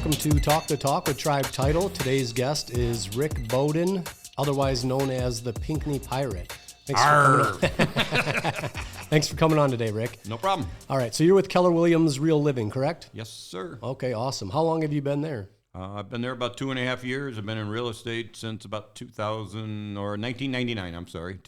Welcome to Talk the Talk with Tribe Title. Today's guest is Rick Beaudin, otherwise known as the Pinckney Pirate. Thanks for coming on. Thanks for coming on today, Rick. No problem. All right, so you're with Keller Williams Real Living, correct? Yes, sir. Okay, awesome. How long have you been there? I've been there about 2.5 years. I've been in real estate since about 1999. I'm sorry,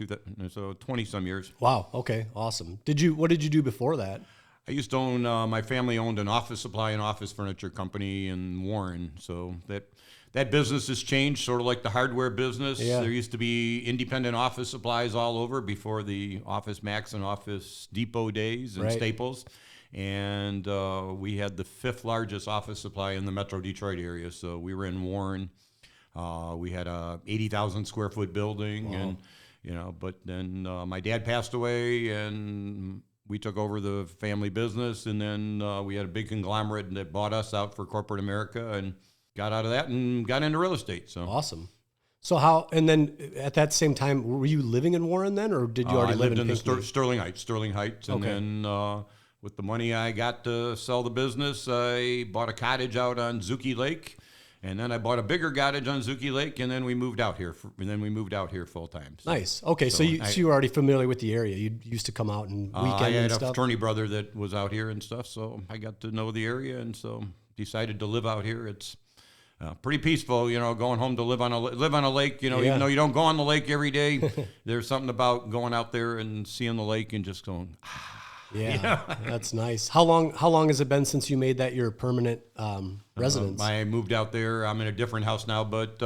so 20 some years. Wow. Okay, awesome. What did you do before that? I used to own. My family owned an office supply and office furniture company in Warren. So that business has changed, sort of like the hardware business. Yeah. There used to be independent office supplies all over before the Office Max and Office Depot days and Right. Staples. And we had the 5th largest office supply in the Metro Detroit area. So we were in Warren. We had a 80,000 square foot building, Wow. and but then my dad passed away, and we took over the family business, and then we had a big conglomerate that bought us out for corporate America, and got out of that and got into real estate. So Awesome. So and then at that same time, were you living in Warren then, or did you already I live lived in Pinckney? the Sterling Heights, and Okay. then with the money I got to sell the business, I bought a cottage out on Zuki Lake, and then I bought a bigger cottage on Zuki Lake, and then we moved out here. Full time. Nice. Okay, so you were already familiar with the area. You used to come out and weekend I had and a stuff. fraternity brother that was out here and stuff, so I got to know the area, and so decided to live out here. It's pretty peaceful, going home to live on a lake. Yeah. Even though you don't go on the lake every day, there's something about going out there and seeing the lake and just going. Yeah, that's nice. How long has it been since you made that your permanent residence? I moved out there. I'm in a different house now, but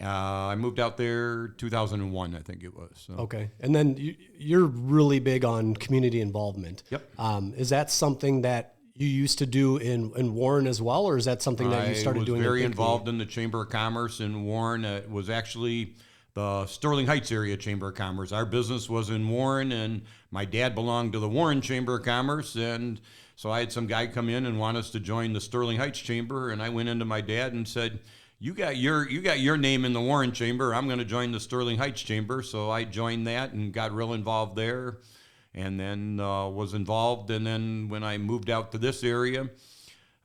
I moved out there 2001, I think it was. So. Okay, and then you're really big on community involvement. Yep. Is that something that you used to do in Warren as well, or is that something that you started doing? I was very in Pinckney? involved in the Chamber of Commerce in Warren. It was actually the Sterling Heights area Chamber of Commerce. Our business was in Warren, and my dad belonged to the Warren Chamber of Commerce, and so I had some guy come in and want us to join the Sterling Heights Chamber, and I went into my dad and said, you got your name in the Warren Chamber. I'm going to join the Sterling Heights Chamber. So I joined that and got real involved there, and then was involved. And then when I moved out to this area,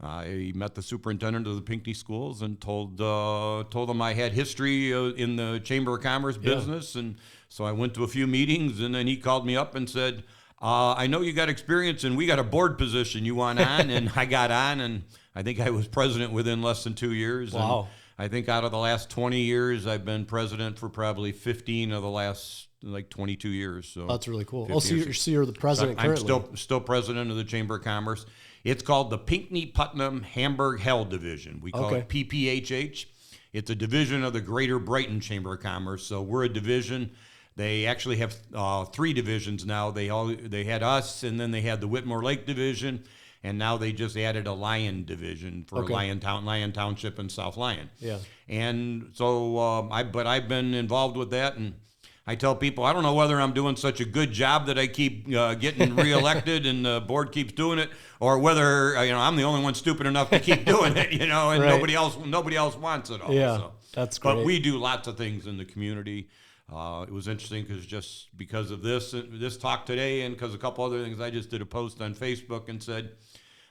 I met the superintendent of the Pinckney schools and told him I had history in the Chamber of Commerce business, and so I went to a few meetings, and then he called me up and said, I know you got experience, and we got a board position you want on, and I got on, and I think I was president within less than 2 years. Wow. And I think out of the last 20 years, I've been president for probably 15 of the last 22 years. So That's really cool. 50 Oh, so you're the president I'm currently. still president of the Chamber of Commerce. It's called the Pinckney Putnam Hamburg Hell Division. We call it PPHH. It's a division of the Greater Brighton Chamber of Commerce. So we're a division. They actually have 3 divisions now. They had us, and then they had the Whitmore Lake Division, and now they just added a Lyon Division for Lyon Township and South Lyon. Yeah. And so I've been involved with that, and I tell people, I don't know whether I'm doing such a good job that I keep getting reelected and the board keeps doing it, or whether I'm the only one stupid enough to keep doing it, and Right. nobody else wants it all. Yeah, So. that's great. But we do lots of things in the community. It was interesting because of this talk today, and because a couple other things, I just did a post on Facebook and said,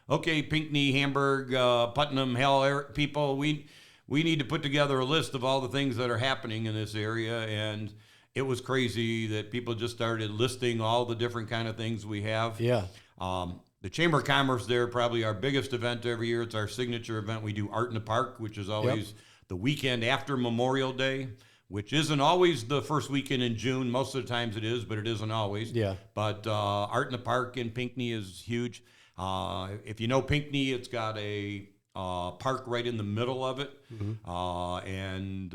okay, Pinckney, Hamburg, Putnam, Hell people, we need to put together a list of all the things that are happening in this area. And it was crazy that people just started listing all the different kind of things we have. Yeah. The Chamber of Commerce there, probably our biggest event every year. It's our signature event. We do Art in the Park, which is always the weekend after Memorial Day, which isn't always the first weekend in June. Most of the times it is, but it isn't always. Yeah. But Art in the Park in Pinckney is huge. If you know Pinckney, it's got a park right in the middle of it. Mm-hmm. And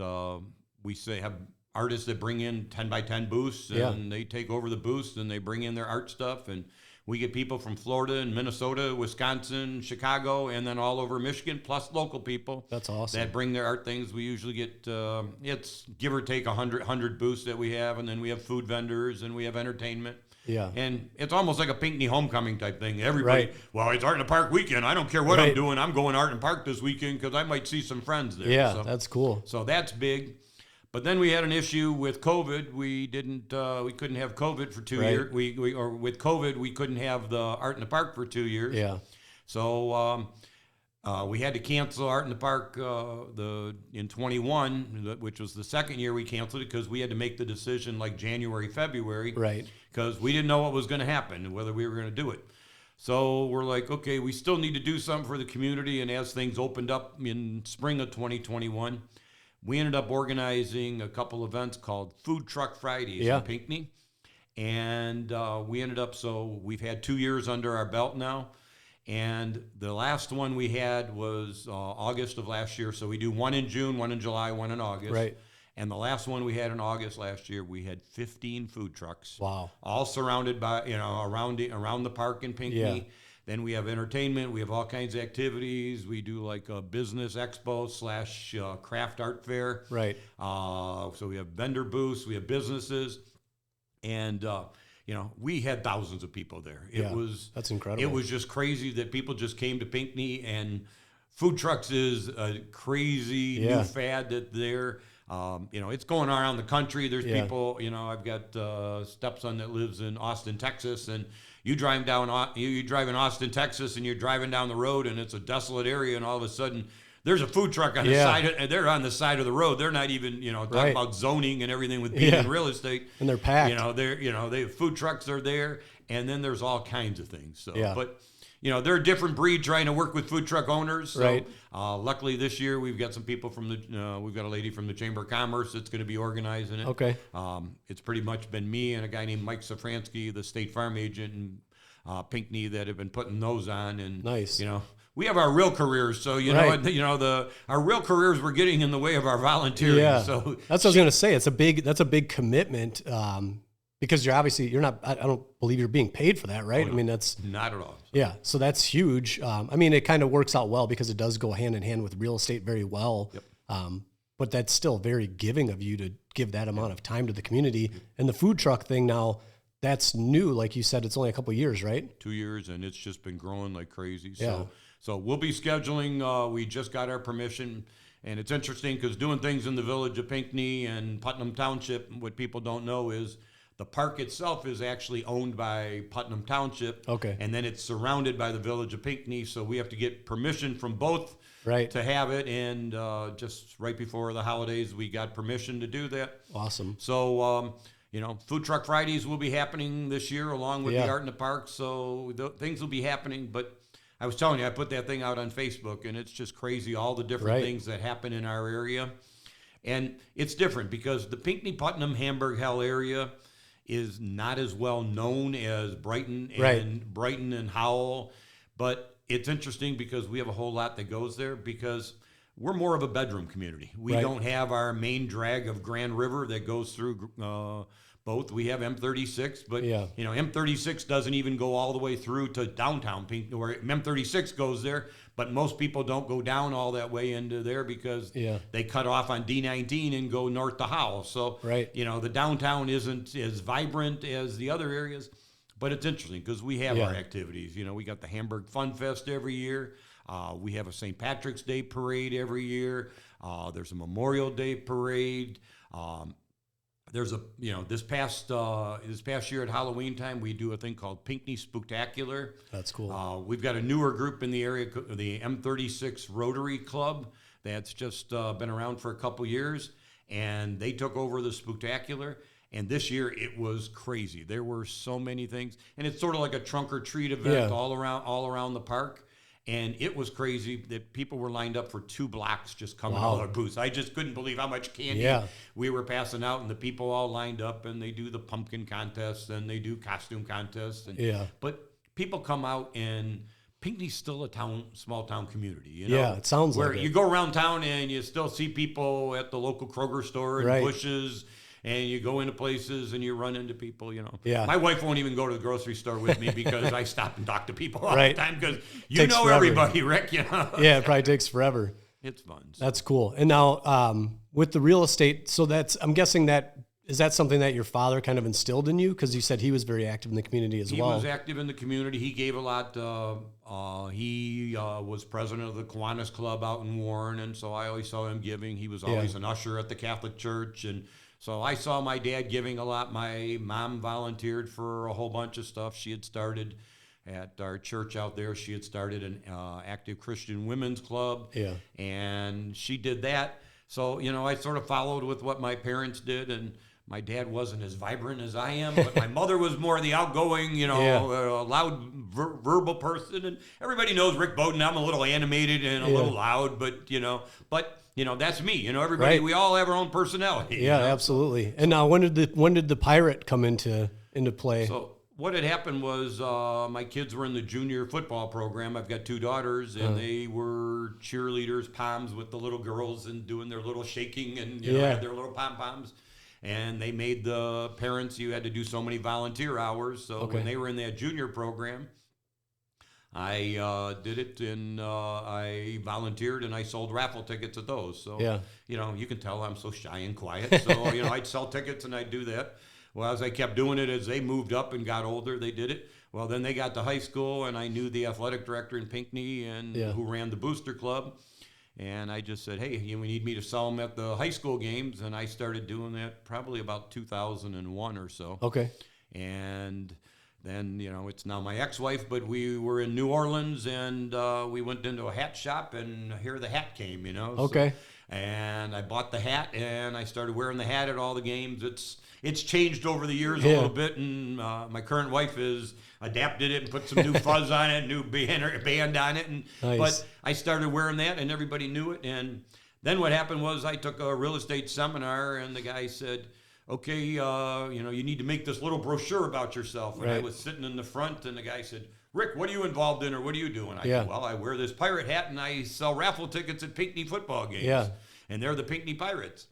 we have artists that bring in 10 by 10 booths, and they take over the booths, and they bring in their art stuff. And we get people from Florida and Minnesota, Wisconsin, Chicago, and then all over Michigan, plus local people. That's awesome. That bring their art things. We usually get, it's give or take 100 booths that we have, and then we have food vendors, and we have entertainment. Yeah. And it's almost like a Pinckney homecoming type thing. Everybody, well, it's Art in the Park weekend. I don't care what I'm doing. I'm going Art in the Park this weekend because I might see some friends there. Yeah, that's cool. So that's big. But then we had an issue with COVID. We couldn't have COVID for 2 years. With COVID, we couldn't have the Art in the Park for 2 years. Yeah. So We had to cancel Art in the Park in 21, which was the second year we canceled it because we had to make the decision like January, February. Right. Because we didn't know what was going to happen and whether we were going to do it. So we're like, okay, we still need to do something for the community. And as things opened up in spring of 2021, we ended up organizing a couple events called Food Truck Fridays in Pinckney. And we ended up, so we've had 2 years under our belt now. And the last one we had was August of last year. So we do one in June, one in July, one in August. Right. And the last one we had in August last year, we had 15 food trucks. Wow. All surrounded by, around the park in Pinckney. Yeah. Then we have entertainment. We have all kinds of activities. We do like a business expo / craft art fair. Right. So we have vendor booths. We have businesses. And, we had thousands of people there. That's incredible. It was just crazy that people just came to Pinckney, and food trucks is a crazy new fad that they're, it's going around the country. There's people, I've got a stepson that lives in Austin, Texas, and you drive in Austin, Texas, and you're driving down the road, and it's a desolate area, and all of a sudden there's a food truck on the side. And they're on the side of the road. They're not even, talking about zoning and everything with being in real estate. And they're packed. They food trucks are there, and then there's all kinds of things. So, but. They're a different breed trying to work with food truck owners. So, luckily this year we've got some people we've got a lady from the Chamber of Commerce that's going to be organizing it. Okay. It's pretty much been me and a guy named Mike Safransky, the State Farm agent in Pinckney, that have been putting those on. And nice. We have our real careers, so our real careers were getting in the way of our volunteering. Yeah. So that's what I was going to say. That's a big commitment. Because you're not, I don't believe you're being paid for that, right? Oh, no, I mean, that's not at all. Yeah. So that's huge. It kind of works out well because it does go hand in hand with real estate very well. Yep. But that's still very giving of you to give that amount of time to the community. And the food truck thing now, that's new. Like you said, it's only a couple of years, right? 2 years, and it's just been growing like crazy. Yeah. So we'll be scheduling, we just got our permission. And it's interesting because doing things in the village of Pinckney and Putnam Township, what people don't know is the park itself is actually owned by Putnam Township. Okay. And then it's surrounded by the village of Pinckney. So we have to get permission from both to have it. And just right before the holidays, we got permission to do that. Awesome. So, Food Truck Fridays will be happening this year along with the Art in the Park. So things will be happening. But I was telling you, I put that thing out on Facebook, and it's just crazy, all the different things that happen in our area. And it's different because the Pinckney, Putnam, Hamburg, Hell area is not as well known as Brighton and Howell, but it's interesting because we have a whole lot that goes there because we're more of a bedroom community. We don't have our main drag of Grand River that goes through both. We have M36, but M36 doesn't even go all the way through to downtown Pinckney, where M36 goes there, but most people don't go down all that way into there because they cut off on D19 and go north to Howell. So, the downtown isn't as vibrant as the other areas, but it's interesting because we have our activities. We got the Hamburg Fun Fest every year. We have a St. Patrick's Day parade every year. There's a Memorial Day parade. There's this past year at Halloween time, we do a thing called Pinckney Spooktacular. That's cool. We've got a newer group in the area, the M36 Rotary Club, that's just been around for a couple years, and they took over the Spooktacular. And this year it was crazy. There were so many things, and it's sort of like a trunk or treat event all around the park. And it was crazy that people were lined up for 2 blocks just coming out of our booths. I just couldn't believe how much candy we were passing out, and the people all lined up, and they do the pumpkin contests, and they do costume contests. And, but people come out, and Pinckney's still a small town community. Yeah, it sounds like it. You go around town, and you still see people at the local Kroger store and Bush's. And you go into places and you run into people, Yeah. My wife won't even go to the grocery store with me because I stop and talk to people all the time because Takes forever. Everybody, Rick, Yeah, it probably takes forever. It's fun. So. That's cool. And now with the real estate, so I'm guessing is that something that your father kind of instilled in you? Because you said he was very active in the community as well. He was active in the community. He gave a lot. He was president of the Kiwanis Club out in Warren, and so I always saw him giving. He was always an usher at the Catholic Church, and so I saw my dad giving a lot. My mom volunteered for a whole bunch of stuff she had started. at our church out there. She had started an active Christian women's club, and she did that. So, I sort of followed with what my parents did, and my dad wasn't as vibrant as I am, but my mother was more the outgoing, loud verbal person. And everybody knows Rick Beaudin. I'm a little animated and a little loud, but that's me. Everybody, we all have our own personality. Yeah, absolutely. And now, when did the pirate come into play? So what had happened was my kids were in the junior football program. I've got two daughters, and they were cheerleaders, poms with the little girls and doing their little shaking and had their little pom-poms. And they made the parents, you had to do so many volunteer hours. So when they were in that junior program, I did it, and I volunteered, and I sold raffle tickets at those. So, you can tell I'm so shy and quiet. So, I'd sell tickets, and I'd do that. Well, as I kept doing it, as they moved up and got older, they did it. Well, then they got to high school, and I knew the athletic director in Pinckney and who ran the Booster Club. And I just said, hey, we need me to sell them at the high school games. And I started doing that probably about 2001 or so. Okay. And then, it's now my ex-wife, but we were in New Orleans, and we went into a hat shop, and here the hat came, Okay. So, and I bought the hat, and I started wearing the hat at all the games. It's changed over the years a little bit, and my current wife has adapted it and put some new fuzz on it, new band on it. And nice. But I started wearing that, and everybody knew it. And then what happened was I took a real estate seminar, and the guy said, okay, you need to make this little brochure about yourself. And I was sitting in the front, and the guy said, Rick, what are you involved in, or what are you doing? I said, well, I wear this pirate hat, and I sell raffle tickets at Pinckney football games. Yeah. And they're the Pinckney Pirates.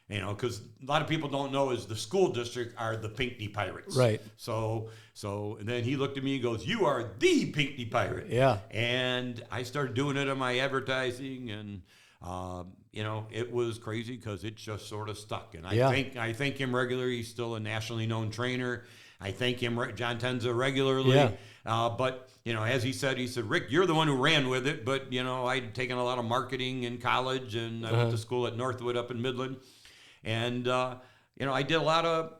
Because a lot of people don't know is the school district are the Pinckney Pirates. Right. So and then he looked at me and goes, you are the Pinckney Pirate. Yeah. And I started doing it on my advertising, and it was crazy because it just sort of stuck. And I thank him regularly. He's still a nationally known trainer. I thank him, John Tenza, regularly. Yeah. But as he said, Rick, you're the one who ran with it. But I'd taken a lot of marketing in college, and I went to school at Northwood up in Midland. And I did a lot of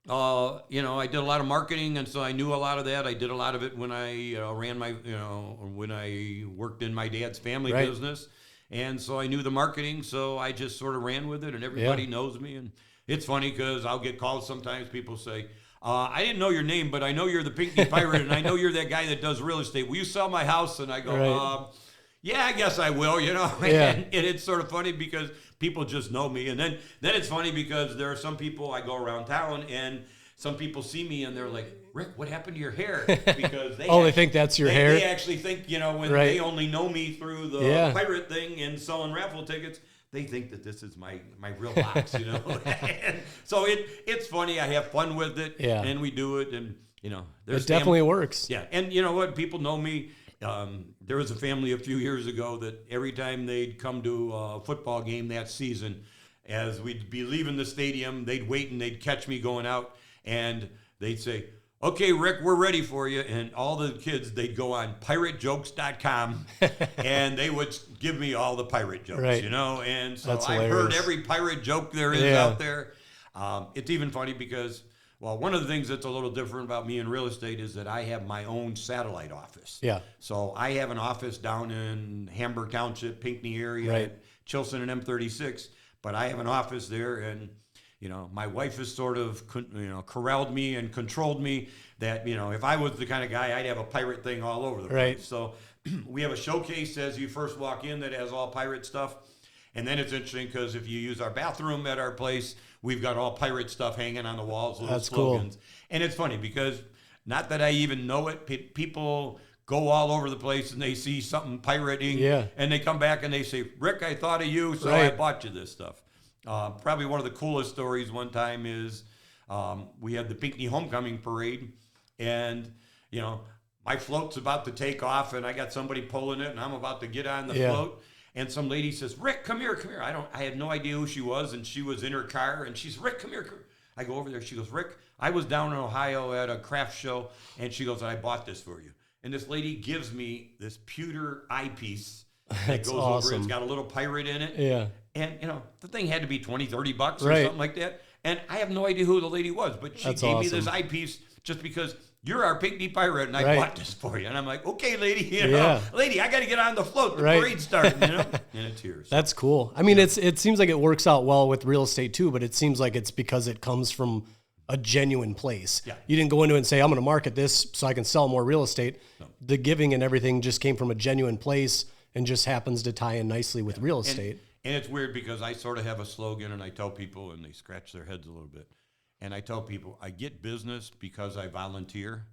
marketing, and so I knew a lot of that. I did a lot of it when I ran my when I worked in my dad's family business, and so I knew the marketing. So I just sort of ran with it, and everybody knows me. And it's funny because I'll get calls sometimes. People say, I didn't know your name, but I know you're the Pinckney Pirate, and I know you're that guy that does real estate. Will you sell my house? And I go, yeah, I guess I will, And it's sort of funny because people just know me. And then it's funny because there are some people, I go around town, and some people see me and they're like, Rick, what happened to your hair? Because they think that's your hair? They actually think, when they only know me through the pirate thing and selling raffle tickets, they think that this is my real box, And so it's funny. I have fun with it, and we do it, and, it definitely works. Yeah, and you know what? People know me. There was a family a few years ago that every time they'd come to a football game that season, as we'd be leaving the stadium, they'd wait and they'd catch me going out, and they'd say, okay, Rick, we're ready for you. And all the kids, they'd go on piratejokes.com, and they would give me all the pirate jokes, And so I've heard every pirate joke there is out there. It's even funny because, well, one of the things that's a little different about me in real estate is that I have my own satellite office. Yeah. So I have an office down in Hamburg Township, Pinckney area, at Chilson and M36, but I have an office there, and my wife has sort of corralled me and controlled me that if I was the kind of guy, I'd have a pirate thing all over the place. So we have a showcase as you first walk in that has all pirate stuff. And then it's interesting because if you use our bathroom at our place, we've got all pirate stuff hanging on the walls, little slogans. Cool. And it's funny because, not that I even know it, people go all over the place and they see something pirating, and they come back and they say, Rick, I thought of you, so I bought you this stuff. Probably one of the coolest stories one time is we had the Pinckney Homecoming Parade, and, my float's about to take off, and I got somebody pulling it, and I'm about to get on the float. And some lady says, Rick, come here. I had no idea who she was, and she was in her car, and she's, Rick, come here. I go over there. She goes, Rick, I was down in Ohio at a craft show, and she goes, I bought this for you. And this lady gives me this pewter eyepiece that goes over it. It's got a little pirate in it. Yeah. And, the thing had to be $20, $30 or something like that. And I have no idea who the lady was, but she gave me this eyepiece just because you're our Pinckney Pirate, and I Right. bought this for you. And I'm like, okay, lady, Yeah. lady, I got to get on the float. The Right. parade's starting, And it's here. So. That's cool. I mean, it seems like it works out well with real estate too, but it seems like it's because it comes from a genuine place. Yeah. You didn't go into it and say, I'm going to market this so I can sell more real estate. No. The giving and everything just came from a genuine place and just happens to tie in nicely with real estate. And it's weird because I sort of have a slogan, and I tell people, and they scratch their heads a little bit. And I tell people, I get business because I volunteer,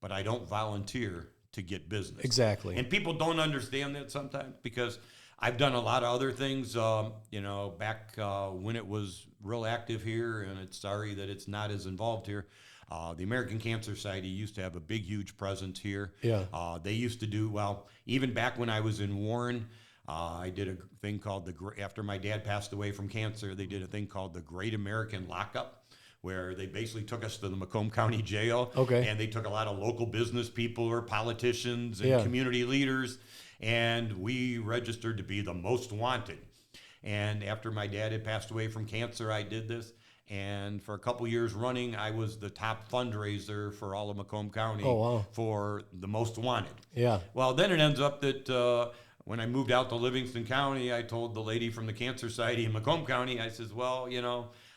but I don't volunteer to get business. Exactly. And people don't understand that sometimes because I've done a lot of other things, back when it was real active here, and it's sorry that it's not as involved here. The American Cancer Society used to have a big, huge presence here. Yeah. They used to do, even back when I was in Warren, I did a thing called after my dad passed away from cancer, they did a thing called the Great American Lockup, where they basically took us to the Macomb County Jail. Okay. And they took a lot of local business people or politicians and community leaders, and we registered to be the most wanted. And after my dad had passed away from cancer, I did this. And for a couple years running, I was the top fundraiser for all of Macomb County for the most wanted. Yeah. Well, then it ends up that when I moved out to Livingston County, I told the lady from the Cancer Society in Macomb County, I says, well,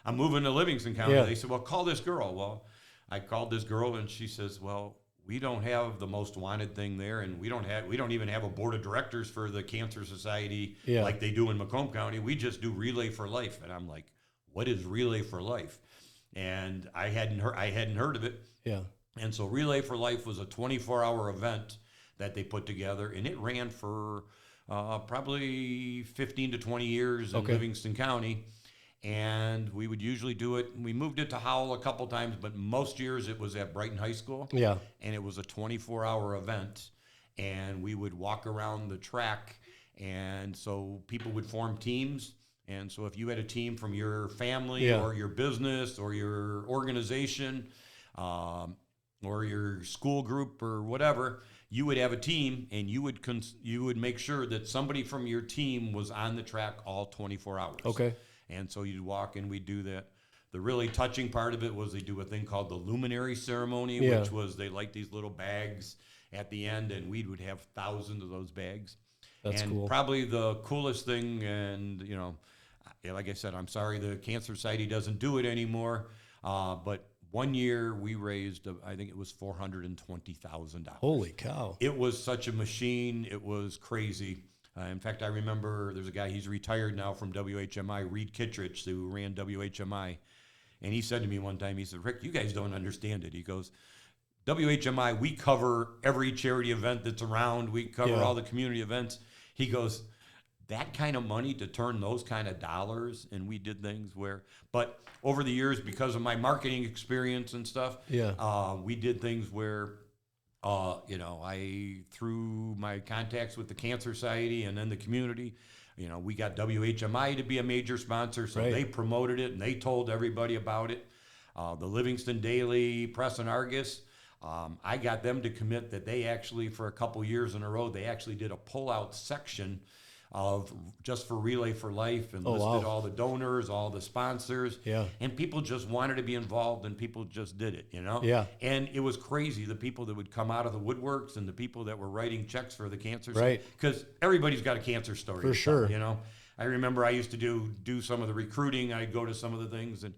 I'm moving to Livingston County. Yeah. They said, well, call this girl. Well, I called this girl, and she says, well, we don't have the most wanted thing there, and we don't even have a board of directors for the Cancer Society like they do in Macomb County. We just do Relay for Life. And I'm like, what is Relay for Life? And I hadn't heard of it. Yeah. And so Relay for Life was a 24-hour event that they put together, and it ran for probably 15 to 20 years in Livingston County. And we would usually do it. We moved it to Howell a couple times, but most years it was at Brighton High School. Yeah. And it was a 24-hour event, and we would walk around the track, and so people would form teams. And so if you had a team from your family or your business or your organization or your school group or whatever, you would have a team, and you would make sure that somebody from your team was on the track all 24 hours. Okay. And so you'd walk, and we'd do that. The really touching part of it was they do a thing called the luminary ceremony, which was they light these little bags at the end, and we would have thousands of those bags. That's and cool. Probably the coolest thing, and like I said, I'm sorry the Cancer Society doesn't do it anymore, but one year we raised, I think it was $420,000. Holy cow. It was such a machine. It was crazy. In fact, I remember there's a guy, he's retired now from WHMI, Reed Kittredge, who ran WHMI. And he said to me one time, he said, Rick, you guys don't understand it. He goes, WHMI, we cover every charity event that's around. We cover all the community events. He goes, that kind of money to turn those kind of dollars, and we did things but over the years, because of my marketing experience and stuff, we did things where I, through my contacts with the Cancer Society and then the community, we got WHMI to be a major sponsor, so they promoted it and they told everybody about it. The Livingston Daily, Press and Argus, I got them to commit that they actually, for a couple years in a row, they actually did a pull-out section of just for Relay for Life and listed all the donors, all the sponsors. Yeah. And people just wanted to be involved, and people just did it, Yeah. And it was crazy, the people that would come out of the woodworks and the people that were writing checks for the cancer. Right. Because everybody's got a cancer story. For sure. I remember I used to do some of the recruiting. I'd go to some of the things, and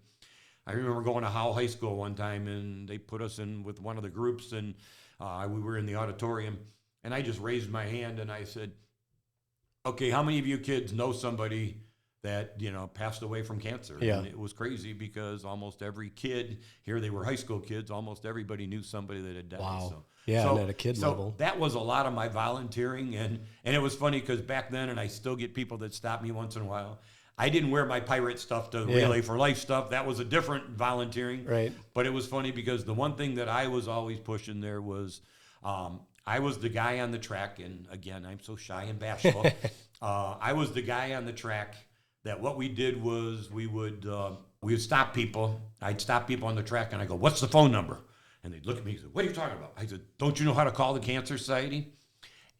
I remember going to Howell High School one time, and they put us in with one of the groups, and we were in the auditorium, and I just raised my hand and I said, okay, how many of you kids know somebody that, passed away from cancer? Yeah. And it was crazy because almost every kid, here they were high school kids, almost everybody knew somebody that had died. Wow. So, yeah, and at a kid level. That was a lot of my volunteering. And it was funny because back then, and I still get people that stop me once in a while, I didn't wear my pirate stuff to Relay for Life stuff. That was a different volunteering. Right. But it was funny because the one thing that I was always pushing there was I was the guy on the track, and again, I'm so shy and bashful. I was the guy on the track that what we did was we would stop people. I'd stop people on the track, and I go, what's the phone number? And they'd look at me and say, what are you talking about? I said, don't you know how to call the Cancer Society?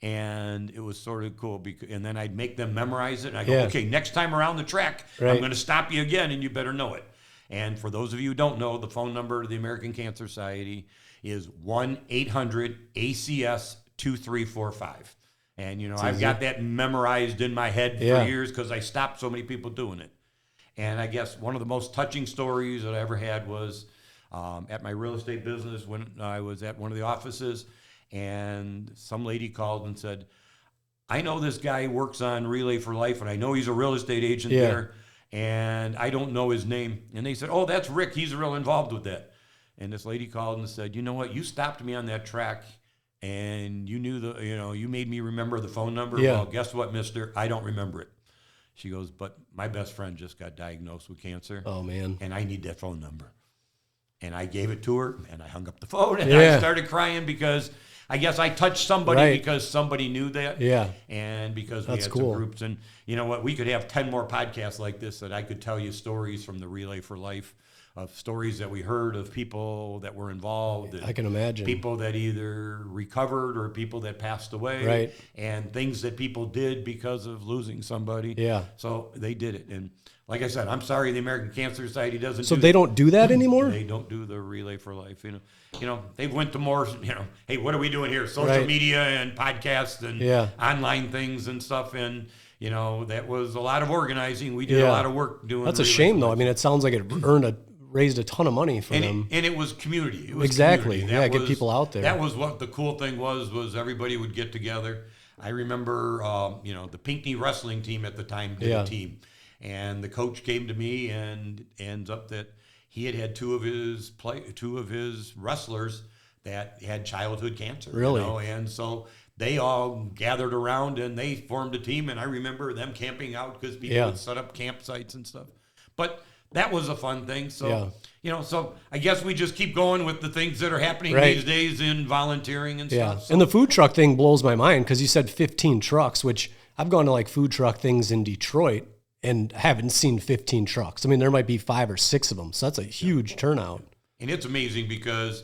And it was sort of cool, and then I'd make them memorize it. And I go, okay, next time around the track, I'm going to stop you again, and you better know it. And for those of you who don't know, the phone number to the American Cancer Society is 1-800-ACS-2345. And, I've got that memorized in my head for years because I stopped so many people doing it. And I guess one of the most touching stories that I ever had was at my real estate business when I was at one of the offices, and some lady called and said, I know this guy works on Relay for Life, and I know he's a real estate agent there, and I don't know his name. And they said, oh, that's Rick. He's real involved with that. And this lady called and said, you know what? You stopped me on that track, and you knew you made me remember the phone number. Yeah. Well, guess what, mister? I don't remember it. She goes, but my best friend just got diagnosed with cancer. Oh, man. And I need that phone number. And I gave it to her, and I hung up the phone, and I started crying because I guess I touched somebody because somebody knew that. Yeah. And because we had some groups. And you know what? We could have 10 more podcasts like this that I could tell you stories from the Relay for Life, of stories that we heard of people that were involved. I can imagine. People that either recovered or people that passed away. Right. And things that people did because of losing somebody. Yeah. So they did it. And like I said, I'm sorry the American Cancer Society doesn't So they don't do that anymore? They don't do the Relay for Life. They went to more, hey, what are we doing here? Social media and podcasts and online things and stuff. And, that was a lot of organizing. We did a lot of work doing That's a shame, though. I mean, it sounds like it raised a ton of money for them. And it was community. It was exactly. Community. Get people out there. That was what the cool thing was everybody would get together. I remember, the Pinckney wrestling team at the time did a team. And the coach came to me and ends up that he had two of his wrestlers that had childhood cancer. Really? And so they all gathered around and they formed a team. And I remember them camping out because people would set up campsites and stuff. But that was a fun thing. So, so I guess we just keep going with the things that are happening these days in volunteering and stuff. So. And the food truck thing blows my mind because you said 15 trucks, which I've gone to like food truck things in Detroit and haven't seen 15 trucks. I mean, there might be 5 or 6 of them. So that's a huge turnout. And it's amazing because,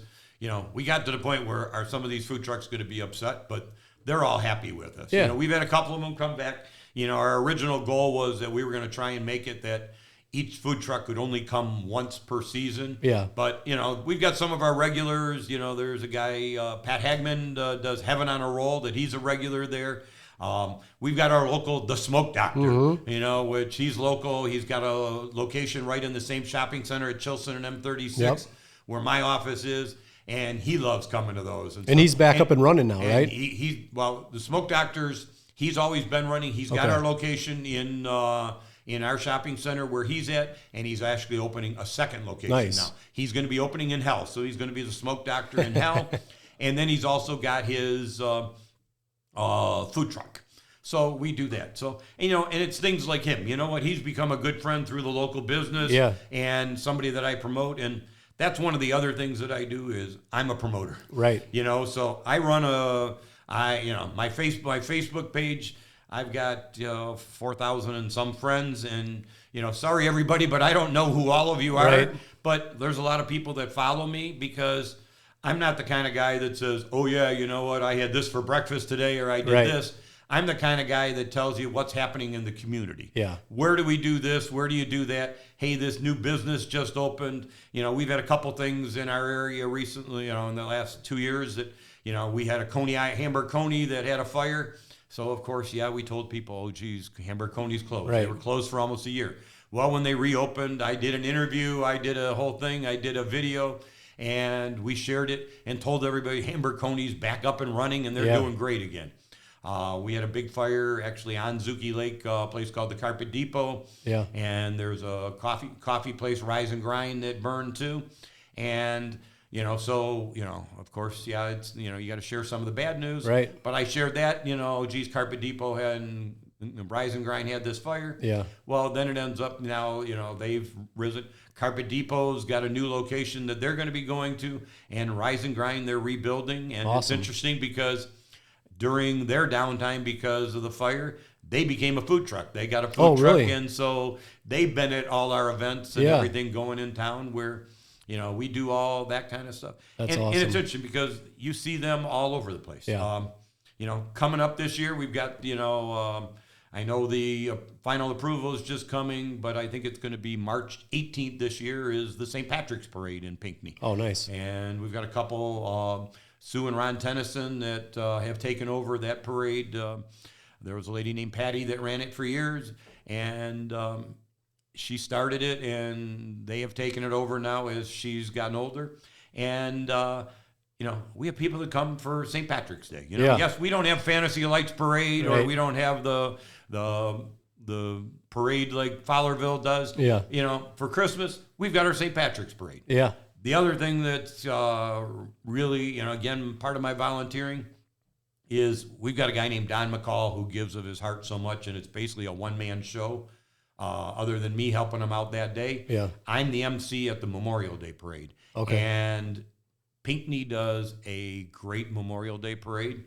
we got to the point where are some of these food trucks going to be upset, but they're all happy with us. Yeah. We've had a couple of them come back. Our original goal was that we were going to try and make it that each food truck could only come once per season. Yeah. But, we've got some of our regulars. There's a guy, Pat Hagman, does Heaven on a Roll, that he's a regular there. We've got our local, the Smoke Doctor, which he's local. He's got a location right in the same shopping center at Chilson and M36, where my office is. And he loves coming to those. And he's back up and running now, right? The Smoke Doctors, he's always been running. He's got our location in our shopping center where he's at, and he's actually opening a second location now. He's going to be opening in Hell, so he's going to be the Smoke Doctor in Hell. And then he's also got his food truck. So we do that. So, and it's things like him. You know what? He's become a good friend through the local business and somebody that I promote. And that's one of the other things that I do is I'm a promoter. Right. So I run my Facebook page. I've got 4,000 and some friends, and sorry everybody, but I don't know who all of you are. Right. But there's a lot of people that follow me because I'm not the kind of guy that says, "Oh yeah, you know what? I had this for breakfast today, or I did this." I'm the kind of guy that tells you what's happening in the community. Yeah. Where do we do this? Where do you do that? Hey, this new business just opened. We've had a couple things in our area recently, in the last 2 years that, we had a Hamburg Coney that had a fire. So, of course, we told people, oh, geez, Hamburg Coney's closed. Right. They were closed for almost a year. Well, when they reopened, I did an interview. I did a whole thing. I did a video. And we shared it and told everybody Hamburg Coney's back up and running, and they're doing great again. We had a big fire actually on Zuki Lake, a place called the Carpet Depot. Yeah. And there's a coffee place, Rise and Grind, that burned too. And, of course, it's, you got to share some of the bad news. Right. But I shared that, geez, Carpet Depot and Rise and Grind had this fire. Yeah. Well, then it ends up now, they've risen. Carpet Depot's got a new location that they're going to be going to, and Rise and Grind, they're rebuilding. And It's interesting because during their downtime because of the fire, they became a food truck. They got a food truck, and so they've been at all our events and everything going in town where, we do all that kind of stuff. That's awesome. And it's interesting because you see them all over the place. Yeah. Coming up this year, we've got, I know the final approval is just coming, but I think it's going to be March 18th this year is the St. Patrick's Parade in Pinckney. Oh, nice. And we've got a couple, Sue and Ron Tennyson, that have taken over that parade. There was a lady named Patty that ran it for years, and she started it, and they have taken it over now as she's gotten older. And we have people that come for St. Patrick's Day. Yes, we don't have Fantasy Lights Parade, or we don't have the parade like Fowlerville does. Yeah. For Christmas, we've got our St. Patrick's Parade. Yeah. The other thing that's really, again, part of my volunteering is we've got a guy named Don McCall who gives of his heart so much, and it's basically a one-man show. Other than me helping him out that day, I'm the MC at the Memorial Day Parade. Okay. And Pinckney does a great Memorial Day Parade.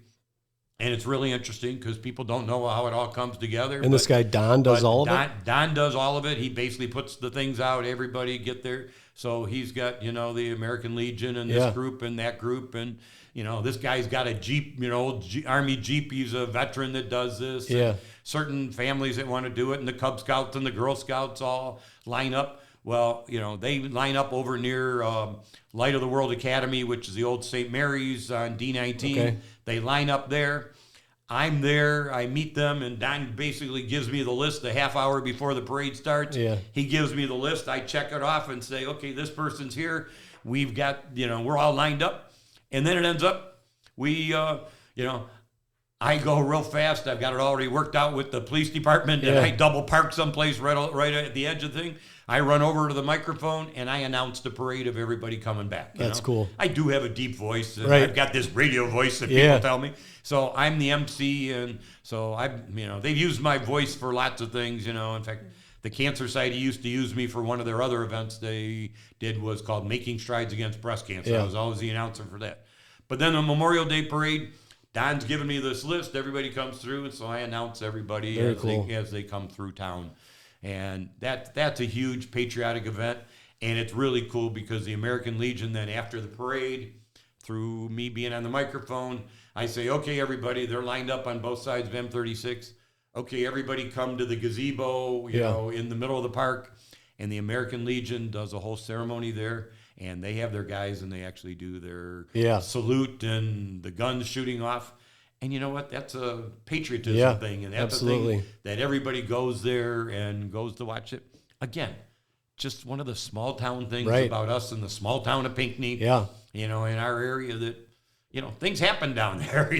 And it's really interesting because people don't know how it all comes together. And this guy, Don, does all of it? Don does all of it. He basically puts the things out. Everybody get there. So he's got, the American Legion and this group and that group. And, this guy's got a Jeep, old Army Jeep. He's a veteran that does this. Yeah. And certain families that want to do it. And the Cub Scouts and the Girl Scouts all line up. Well, they line up over near Light of the World Academy, which is the old St. Mary's on D19. Okay. They line up there. I'm there. I meet them, and Don basically gives me the list a half hour before the parade starts. Yeah. He gives me the list. I check it off and say, okay, this person's here. We've got, we're all lined up. And then it ends up, I go real fast. I've got it already worked out with the police department, and I double park someplace right at the edge of the thing. I run over to the microphone, and I announce the parade of everybody coming back. That's cool. I do have a deep voice, and Right. I've got this radio voice that people tell me. So I'm the MC, and so they've used my voice for lots of things. In fact, the Cancer Society used to use me for one of their other events they did was called Making Strides Against Breast Cancer. Yeah. I was always the announcer for that. But then the Memorial Day Parade, Don's giving me this list. Everybody comes through, and so I announce everybody as they come through town. And that's a huge patriotic event, and it's really cool because the American Legion then after the parade, through me being on the microphone, I say, okay, everybody, they're lined up on both sides of M36. Okay, everybody come to the gazebo, in the middle of the park, and the American Legion does a whole ceremony there, and they have their guys, and they actually do their salute and the guns shooting off. And you know what? That's a patriotism thing. And that's a thing that everybody goes there and goes to watch it. Again, just one of the small town things about us in the small town of Pinckney. Yeah. In our area that, things happen down there.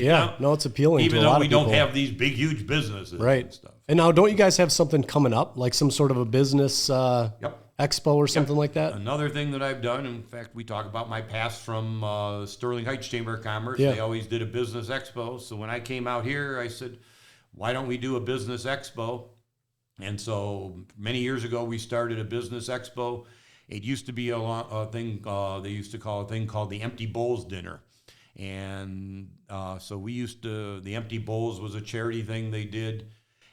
No, it's appealing even to a lot though of people. we don't have these big, huge businesses and stuff. And now, don't you guys have something coming up, like some sort of a business expo or something like that? Another thing that I've done, in fact, we talk about my past from Sterling Heights Chamber of Commerce. They always did a business expo. So when I came out here, I said, why don't we do a business expo? And so many years ago, we started a business expo. It used to be a thing, they used to call a thing called the Empty Bowls Dinner. And so the Empty Bowls was a charity thing they did.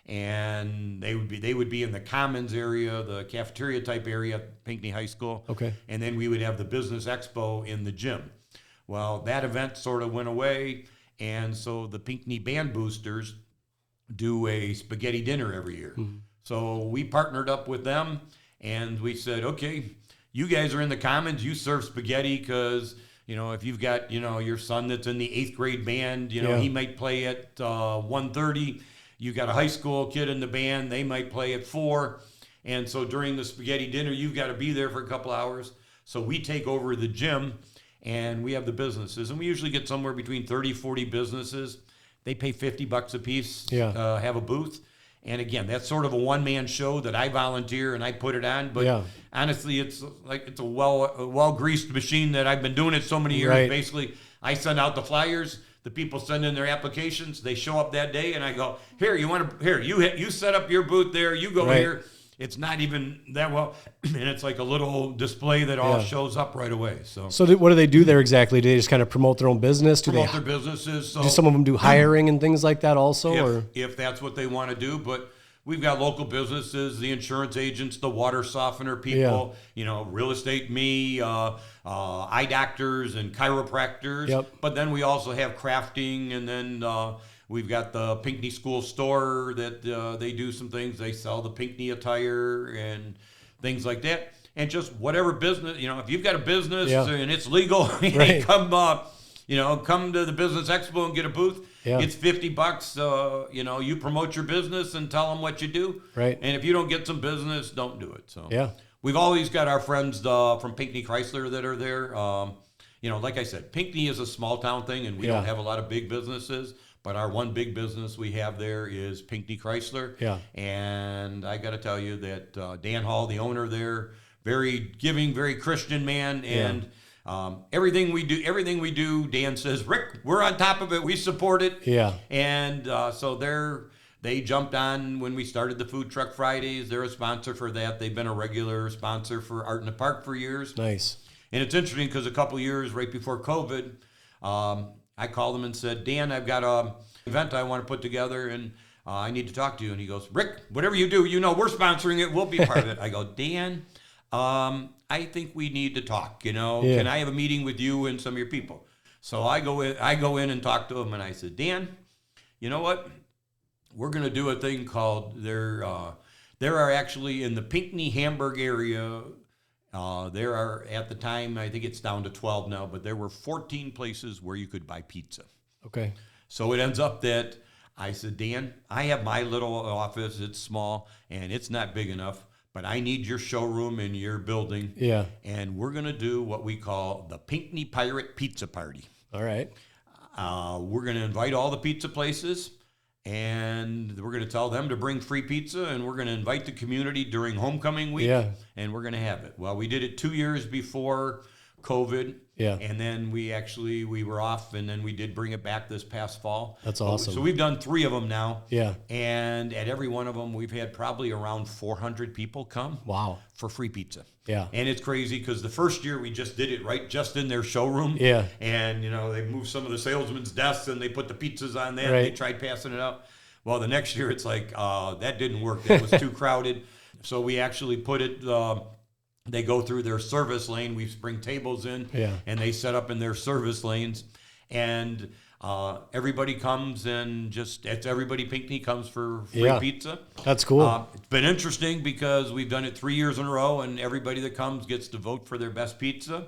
And they would be in the commons area, the cafeteria type area at Pinckney High School. Okay. And then we would have the business expo in the gym. Well, that event sort of went away, and so the Pinckney Band Boosters do a spaghetti dinner every year. Mm-hmm. So we partnered up with them, and we said, okay, you guys are in the commons, you serve spaghetti because, if you've got, your son that's in the 8th grade band, he might play at 1:30. You got a high school kid in the band, they might play at 4. And so during the spaghetti dinner, you've got to be there for a couple hours. So we take over the gym, and we have the businesses. And we usually get somewhere between 30, 40 businesses. They pay $50 a piece to have a booth. And again, that's sort of a one-man show that I volunteer and I put it on. But honestly, it's a well-greased machine that I've been doing it so many years. Right. Basically, I send out the flyers. The people send in their applications. They show up that day, and I go, you set up your booth there. You go here. It's not even that well, and it's like a little display that all shows up right away. So what do they do there exactly? Do they just kind of promote their own business? Promote their businesses. So do some of them do hiring and things like that also? If that's what they want to do, but we've got local businesses, the insurance agents, the water softener people, real estate, eye doctors and chiropractors. Yep. But then we also have crafting, and then We've got the Pinckney School store that they do some things. They sell the Pinckney attire and things like that. And just whatever business, if you've got a business and it's legal, Right. come to the Business Expo and get a booth. Yeah. It's $50. You promote your business and tell them what you do. Right. And if you don't get some business, don't do it. So Yeah. we've always got our friends from Pinckney Chrysler that are there. Like I said, Pinckney is a small town thing, and we don't have a lot of big businesses. But our one big business we have there is Pinckney Chrysler. Yeah. And I got to tell you that Dan Hall, the owner there, very giving, very Christian man, and everything we do, Dan says, Rick, we're on top of it. We support it. Yeah. And so they jumped on when we started the Food Truck Fridays. They're a sponsor for that. They've been a regular sponsor for Art in the Park for years. Nice. And it's interesting because a couple years right before COVID, I called him and said, Dan, I've got an event I want to put together, and I need to talk to you. And he goes, Rick, whatever you do, we're sponsoring it. We'll be part of it. I go, Dan, I think we need to talk. Can I have a meeting with you and some of your people? So I go in and talk to him, and I said, Dan, you know what? We're going to do a thing called there are actually in the Pinckney Hamburg area. There are, at the time, I think it's down to 12 now, but there were 14 places where you could buy pizza. Okay. So it ends up that I said, Dan, I have my little office. It's small and it's not big enough, but I need your showroom in your building. Yeah. And we're going to do what we call the Pinckney Pirate Pizza Party. All right. We're going to invite all the pizza places, and we're going to tell them to bring free pizza, and we're going to invite the community during homecoming week, and we're going to have it. Well, we did it 2 years before COVID, and then we were off, and then we did bring it back this past fall. That's awesome. So we've done 3 of them now, Yeah. and at every one of them, we've had probably around 400 people come Wow. for free pizza. Yeah. And it's crazy because the first year we just did it just in their showroom. Yeah. And, they moved some of the salesmen's desks and they put the pizzas on that. Right. And they tried passing it out. Well, the next year it's like, that didn't work. That was too crowded. So we actually put it, they go through their service lane. We bring tables in and they set up in their service lanes. And everybody comes and everybody Pinckney comes for free pizza. That's cool. It's been interesting because we've done it 3 years in a row, and everybody that comes gets to vote for their best pizza.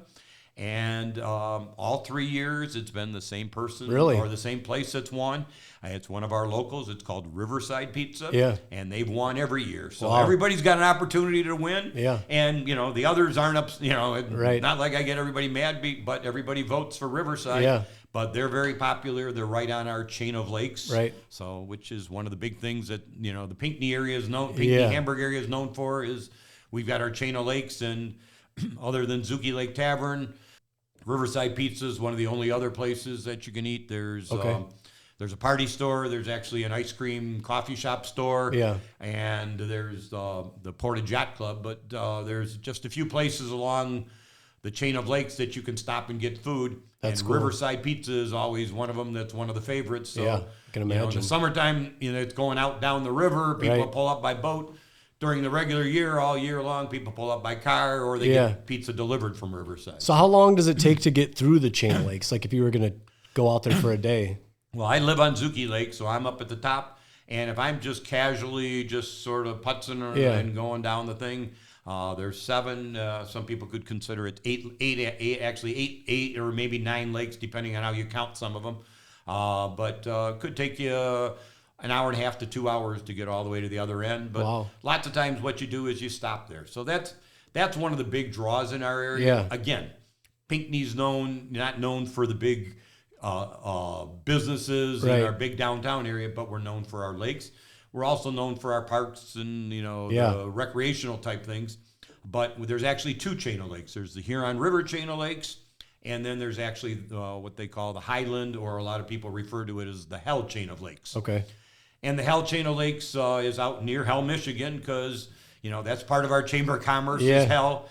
And all 3 years, it's been the same person or the same place that's won. It's one of our locals. It's called Riverside Pizza. Yeah. And they've won every year. So Wow. everybody's got an opportunity to win. Yeah. And, the others aren't up, Right. not like I get everybody mad, but everybody votes for Riverside. Yeah. But they're very popular. They're right on our chain of lakes. Right. So, which is one of the big things that, the Pinckney area is Hamburg area is known for, is we've got our chain of lakes, and other than Zuki Lake Tavern, Riverside Pizza is one of the only other places that you can eat. There's a party store. There's actually an ice cream coffee shop store. Yeah. And there's the Portage Yacht Club. But there's just a few places along the chain of lakes that you can stop and get food. That's and cool. Riverside Pizza is always one of them. That's one of the favorites. So, I can imagine. in the summertime, it's going out down the river. People pull up by boat. During the regular year, all year long, people pull up by car, or they get pizza delivered from Riverside. So how long does it take to get through the chain of lakes? Like if you were going to go out there for a day? Well, I live on Zuki Lake, so I'm up at the top. And if I'm just casually just sort of putzing and going down the thing, there's 7. Some people could consider it 8 or maybe 9 lakes, depending on how you count some of them. But it could take you an hour and a half to 2 hours to get all the way to the other end. But lots of times what you do is you stop there. So that's one of the big draws in our area. Yeah. Again, Pinckney's not known for the big businesses in our big downtown area, but we're known for our lakes. We're also known for our parks and, the recreational type things. But there's actually 2 chain of lakes. There's the Huron River chain of lakes, and then there's actually what they call the Highland, or a lot of people refer to it as the Hell chain of lakes. Okay. And the Hell chain of lakes is out near Hell, Michigan, because, that's part of our Chamber of Commerce is Hell.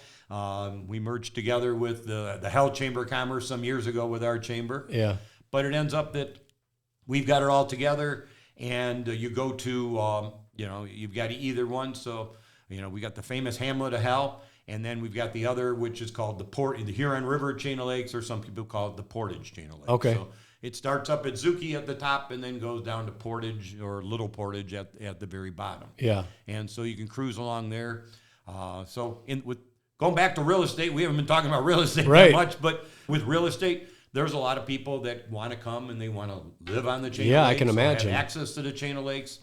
We merged together with the Hell Chamber of Commerce some years ago with our chamber. Yeah. But it ends up that we've got it all together, and you go to, you've got either one. So, we got the famous Hamlet of Hell, and then we've got the other, which is called the Huron River chain of lakes, or some people call it the Portage chain of lakes. Okay. So It starts up at Zuki at the top and then goes down to Portage or Little Portage at the very bottom. Yeah. And so you can cruise along there. With going back to real estate, we haven't been talking about real estate that much, but with real estate, there's a lot of people that want to come and they want to live on the chain of lakes. Yeah, I can imagine. Have access to the chain of lakes.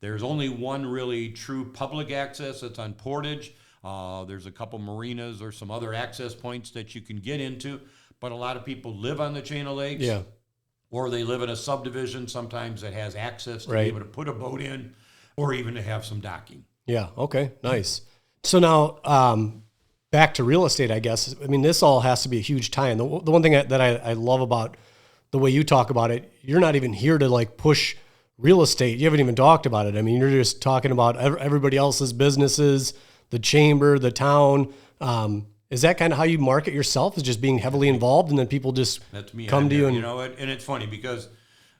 There's only one really true public access. It's on Portage. There's a couple marinas or some other access points that you can get into, but a lot of people live on the chain of lakes. Yeah. Or they live in a subdivision sometimes that has access to be Right. able to put a boat in or even to have some docking. Yeah. Okay. Nice. So now, back to real estate, I guess. I mean, this all has to be a huge tie-in. The one thing that I love about the way you talk about it, you're not even here to like push real estate. You haven't even talked about it. I mean, you're just talking about everybody else's businesses, the chamber, the town. Is that kind of how you market yourself? Is just being heavily involved, and then people just That's me. come to you? And and it's funny because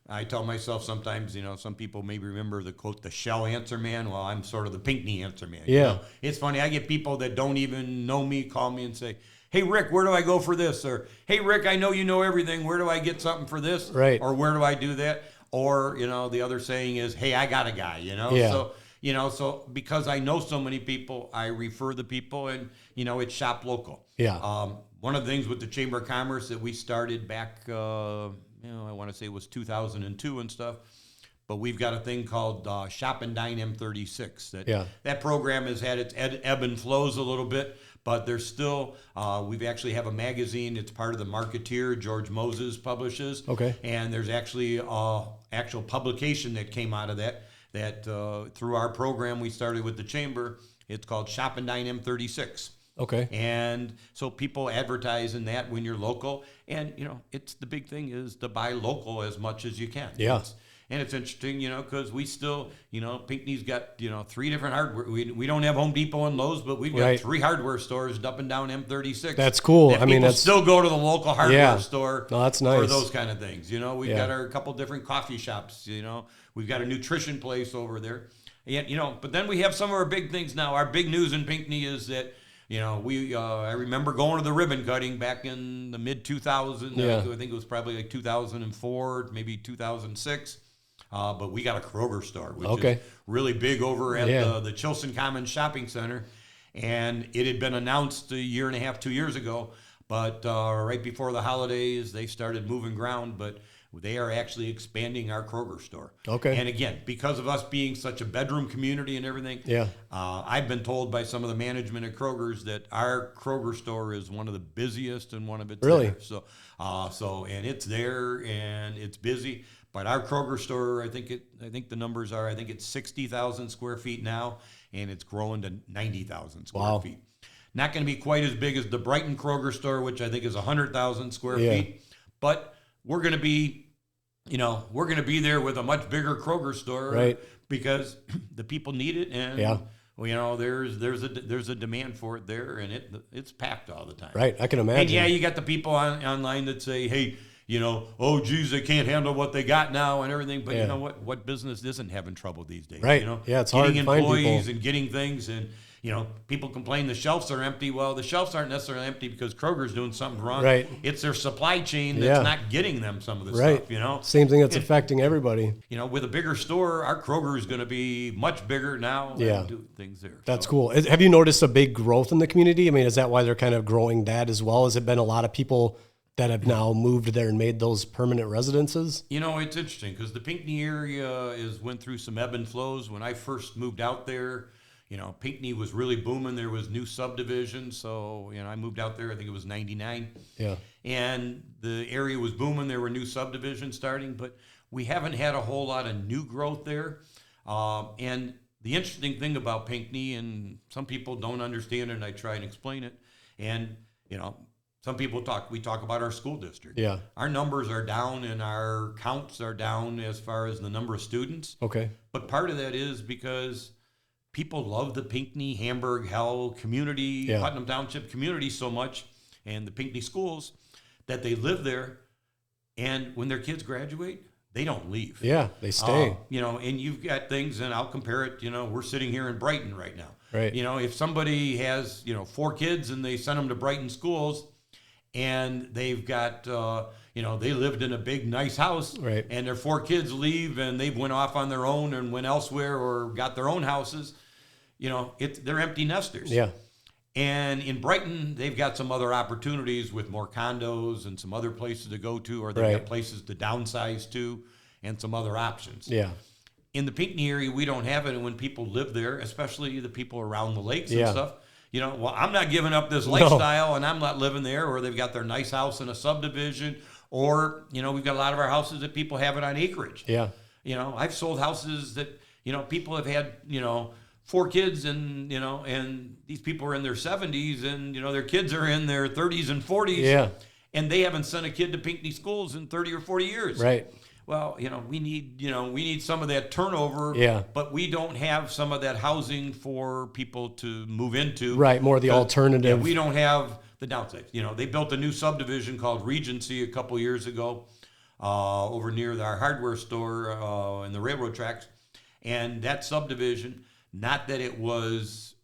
I tell myself sometimes, some people maybe remember the quote, the Shell answer man. Well, I'm sort of the Pinckney answer man. Yeah. It's funny. I get people that don't even know me call me and say, hey, Rick, where do I go for this? Or, hey, Rick, I know you know everything. Where do I get something for this? Right. Or where do I do that? Or, the other saying is, hey, I got a guy, Yeah. So because I know so many people, I refer the people and, it's shop local. Yeah. One of the things with the Chamber of Commerce that we started back, I want to say it was 2002 and stuff, but we've got a thing called Shop and Dine M36. That program has had its ebb and flows a little bit, but there's still, we've actually have a magazine. It's part of the Marketeer, George Moses publishes. Okay. And there's actually actual publication that came out of that through our program we started with the Chamber. It's called Shop and Dine M36. Okay. And so people advertise in that when you're local. And, it's the big thing is to buy local as much as you can. Yeah. And it's interesting, because we still, Pinckney's got, 3 different hardware. We don't have Home Depot and Lowe's, but we've got 3 hardware stores up and down M36. That's cool. I mean, that's still go to the local hardware store. No, that's nice. For those kind of things. We've got our couple different coffee shops. We've got a nutrition place over there. And, but then we have some of our big things now. Our big news in Pinckney is that, I remember going to the ribbon cutting back in the mid 2000s. Yeah. I think it was probably like 2004, maybe 2006. But we got a Kroger store, which is really big over at the Chilson Commons Shopping Center. And it had been announced a year and a half, 2 years ago. But right before the holidays, they started moving ground. But they are actually expanding our Kroger store. Okay. And again, because of us being such a bedroom community and everything, I've been told by some of the management at Kroger's that our Kroger store is one of the busiest and one of its Really? there. So and it's there and it's busy. But our Kroger store, I think the numbers are, I think it's 60,000 square feet now, and it's growing to 90,000 square feet. Not going to be quite as big as the Brighton Kroger store, which I think is 100,000 square feet, but we're going to be, there with a much bigger Kroger store, because the people need it, and there's a demand for it there, and it's packed all the time. Right, I can imagine. And you got the people online that say, hey, oh, geez, they can't handle what they got now and everything. But you know what? What business isn't having trouble these days? Right. Yeah, it's hard to find people. Getting employees and getting things. And, people complain the shelves are empty. Well, the shelves aren't necessarily empty because Kroger's doing something wrong. Right. It's their supply chain that's not getting them some of the stuff, Same thing that's affecting everybody. With a bigger store, our Kroger is going to be much bigger now and do things there. That's cool. Have you noticed a big growth in the community? I mean, is that why they're kind of growing that as well? Has it been a lot of people that have now moved there and made those permanent residences? It's interesting because the Pinckney area went through some ebb and flows. When I first moved out there, Pinckney was really booming. There was new subdivisions. So, I moved out there, I think it was 99. Yeah. And the area was booming. There were new subdivisions starting, but we haven't had a whole lot of new growth there. And the interesting thing about Pinckney, and some people don't understand it, and I try and explain it, and, some people we talk about our school district. Yeah. Our numbers are down and our counts are down as far as the number of students. Okay. But part of that is because people love the Pinckney, Hamburg, Hell community, Putnam Township community so much, and the Pinckney schools, that they live there. And when their kids graduate, they don't leave. Yeah, they stay. And you've got things, and I'll compare it, we're sitting here in Brighton right now. Right. If somebody has, 4 kids and they send them to Brighton schools, and they've got, they lived in a big, nice house, Right. and their 4 kids leave, and they went off on their own and went elsewhere or got their own houses. They're empty nesters. Yeah. And in Brighton, they've got some other opportunities with more condos and some other places to go to, or they've got places to downsize to, and some other options. Yeah. In the Pinckney area, we don't have it, and when people live there, especially the people around the lakes and stuff, I'm not giving up this lifestyle, and I'm not living there, or they've got their nice house in a subdivision, or, we've got a lot of our houses that people have it on acreage. Yeah. I've sold houses that, people have had, 4 kids, and these people are in their 70s, and their kids are in their 30s and 40s. Yeah. And they haven't sent a kid to Pinckney schools in 30 or 40 years. Right. Well, we need some of that turnover. Yeah. But we don't have some of that housing for people to move into. Right. More the alternative. Yeah, we don't have the downsides. They built a new subdivision called Regency a couple years ago, over near our hardware store in the railroad tracks, and that subdivision. Not that it was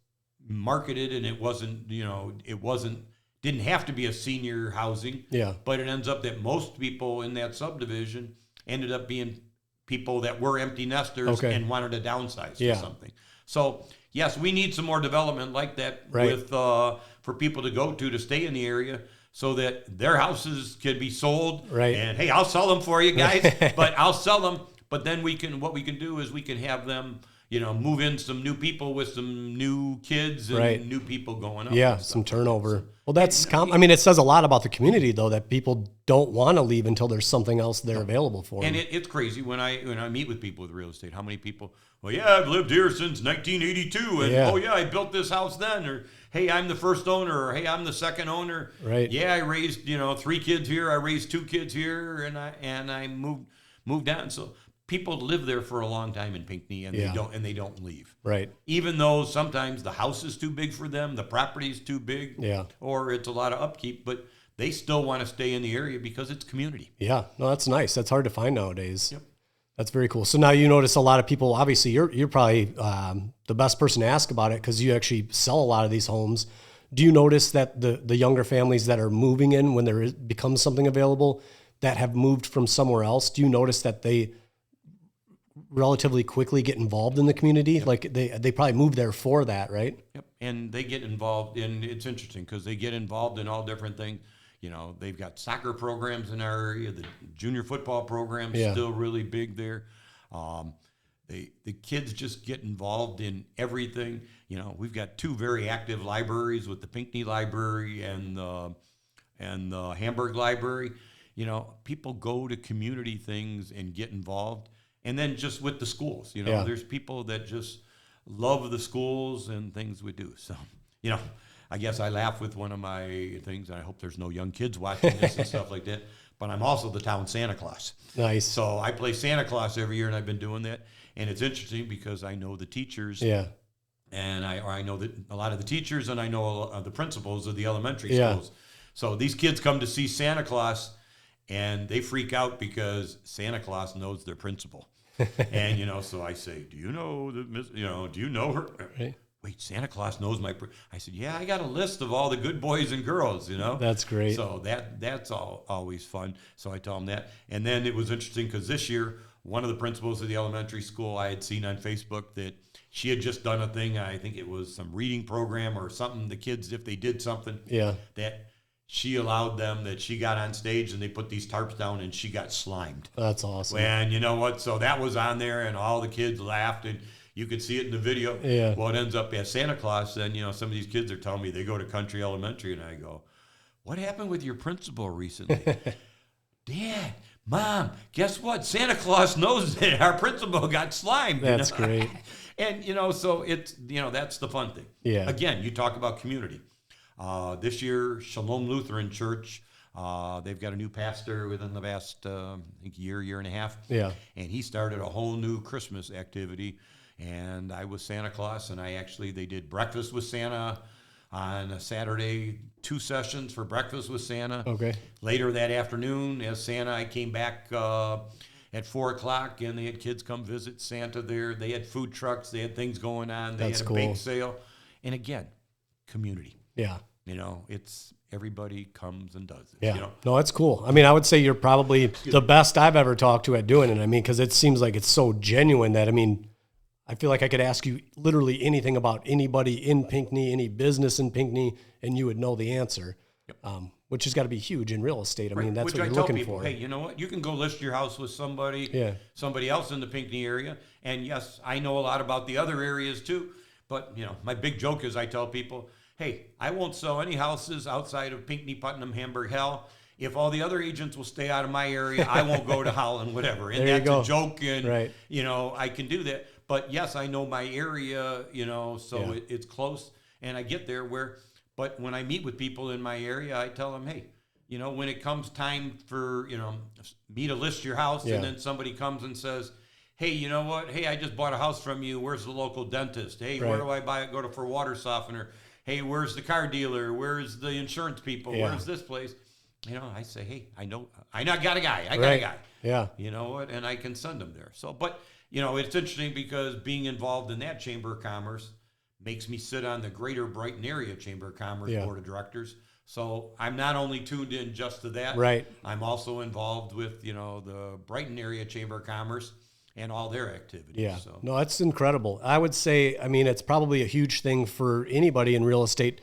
marketed and it wasn't, didn't have to be a senior housing. Yeah. But it ends up that most people in that subdivision ended up being people that were empty nesters and wanted to downsize to something. So, yes, we need some more development like that with for people to go to stay in the area so that their houses could be sold. Right. And, hey, I'll sell them for you guys, but I'll sell them. But then what we can do is we can have them move in some new people with some new kids and new people going up. Yeah, some turnover. Well, that's it says a lot about the community, though, that people don't want to leave until there's something else there available for them. And it's crazy when I meet with people with real estate, how many people, well, yeah, I've lived here since 1982, and oh, yeah, I built this house then, or hey, I'm the first owner, or hey, I'm the second owner. Right. Yeah, I raised 3 kids here, I raised 2 kids here, and I moved on. So people live there for a long time in Pinckney, and they don't leave. Right. Even though sometimes the house is too big for them, the property is too big, or it's a lot of upkeep, but they still want to stay in the area because it's community. Yeah. No, that's nice. That's hard to find nowadays. Yep. That's very cool. So now you notice a lot of people, obviously you're probably the best person to ask about it because you actually sell a lot of these homes. Do you notice that the younger families that are moving in when there becomes something available that have moved from somewhere else, do you notice that they relatively quickly get involved in the community? Yep. Like they probably move there for that, right? Yep. And they get involved in, it's interesting because they get involved in all different things. They've got soccer programs in our area. The junior football program's still really big there. The kids just get involved in everything. We've got 2 very active libraries with the Pinckney Library and the Hamburg Library. People go to community things and get involved. And then just with the schools, there's people that just love the schools and things we do. So, I guess I laugh with one of my things. I hope there's no young kids watching this and stuff like that. But I'm also the town Santa Claus. Nice. So I play Santa Claus every year, and I've been doing that. And it's interesting because I know the teachers. Yeah. And I know that a lot of the teachers, and I know the principals of the elementary schools. So these kids come to see Santa Claus, and they freak out because Santa Claus knows their principal. And, so I say, do you know her? Right. Wait, Santa Claus knows I said, yeah, I got a list of all the good boys and girls, That's great. So that's always fun. So I tell them that. And then it was interesting because this year, one of the principals of the elementary school I had seen on Facebook that she had just done a thing. I think it was some reading program or something. The kids, if they did something, that she allowed them, that she got on stage and they put these tarps down and she got slimed. That's awesome. And you know what? So that was on there and all the kids laughed and you could see it in the video. Yeah. Well, it ends up as Santa Claus. And, some of these kids are telling me they go to Country Elementary and I go, what happened with your principal recently? Dad, Mom, guess what? Santa Claus knows that our principal got slimed. That's great. And, so it's, that's the fun thing. Yeah. Again, you talk about community. This year, Shalom Lutheran Church, they've got a new pastor within the past year and a half. Yeah. And he started a whole new Christmas activity. And I was Santa Claus, and they did breakfast with Santa on a Saturday, 2 sessions for breakfast with Santa. Okay. Later that afternoon, as Santa, I came back at 4:00, and they had kids come visit Santa there. They had food trucks. They had things going on. They That's had a cool. bake sale. And again, community. Yeah. It's everybody comes and does it. Yeah. You know? No, that's cool. I mean, I would say you're probably the best I've ever talked to at doing it. I mean, because it seems like it's so genuine that, I mean, I feel like I could ask you literally anything about anybody in Pinckney, any business in Pinckney, and you would know the answer, which has got to be huge in real estate. I mean, that's Which what I you're tell looking people, for. hey, you know what? You can go list your house with somebody else in the Pinckney area. And yes, I know a lot about the other areas too. But, you know, my big joke is I tell people, hey, I won't sell any houses outside of Pinckney, Putnam, Hamburg, Hell. If all the other agents will stay out of my area, I won't go to Holland, whatever. And that's a joke. And, you know, I can do that. But yes, I know my area, you know, so it's close. And I get there but when I meet with people in my area, I tell them, hey, you know, when it comes time for, you know, me to list your house and then somebody comes and says, hey, you know what? Hey, I just bought a house from you. Where's the local dentist? Hey, where do I go to for water softener? Hey, where's the car dealer? Where's the insurance people? Where's this place? You know, I say, hey, I got a guy. I got a guy. Yeah. You know what? And I can send them there. So, but, you know, it's interesting because being involved in that Chamber of Commerce makes me sit on the Greater Brighton Area Chamber of Commerce Board of Directors. So I'm not only tuned in just to that. Right. I'm also involved with, you know, the Brighton Area Chamber of Commerce and all their activities. Yeah. So. No, that's incredible. I would say, I mean, it's probably a huge thing for anybody in real estate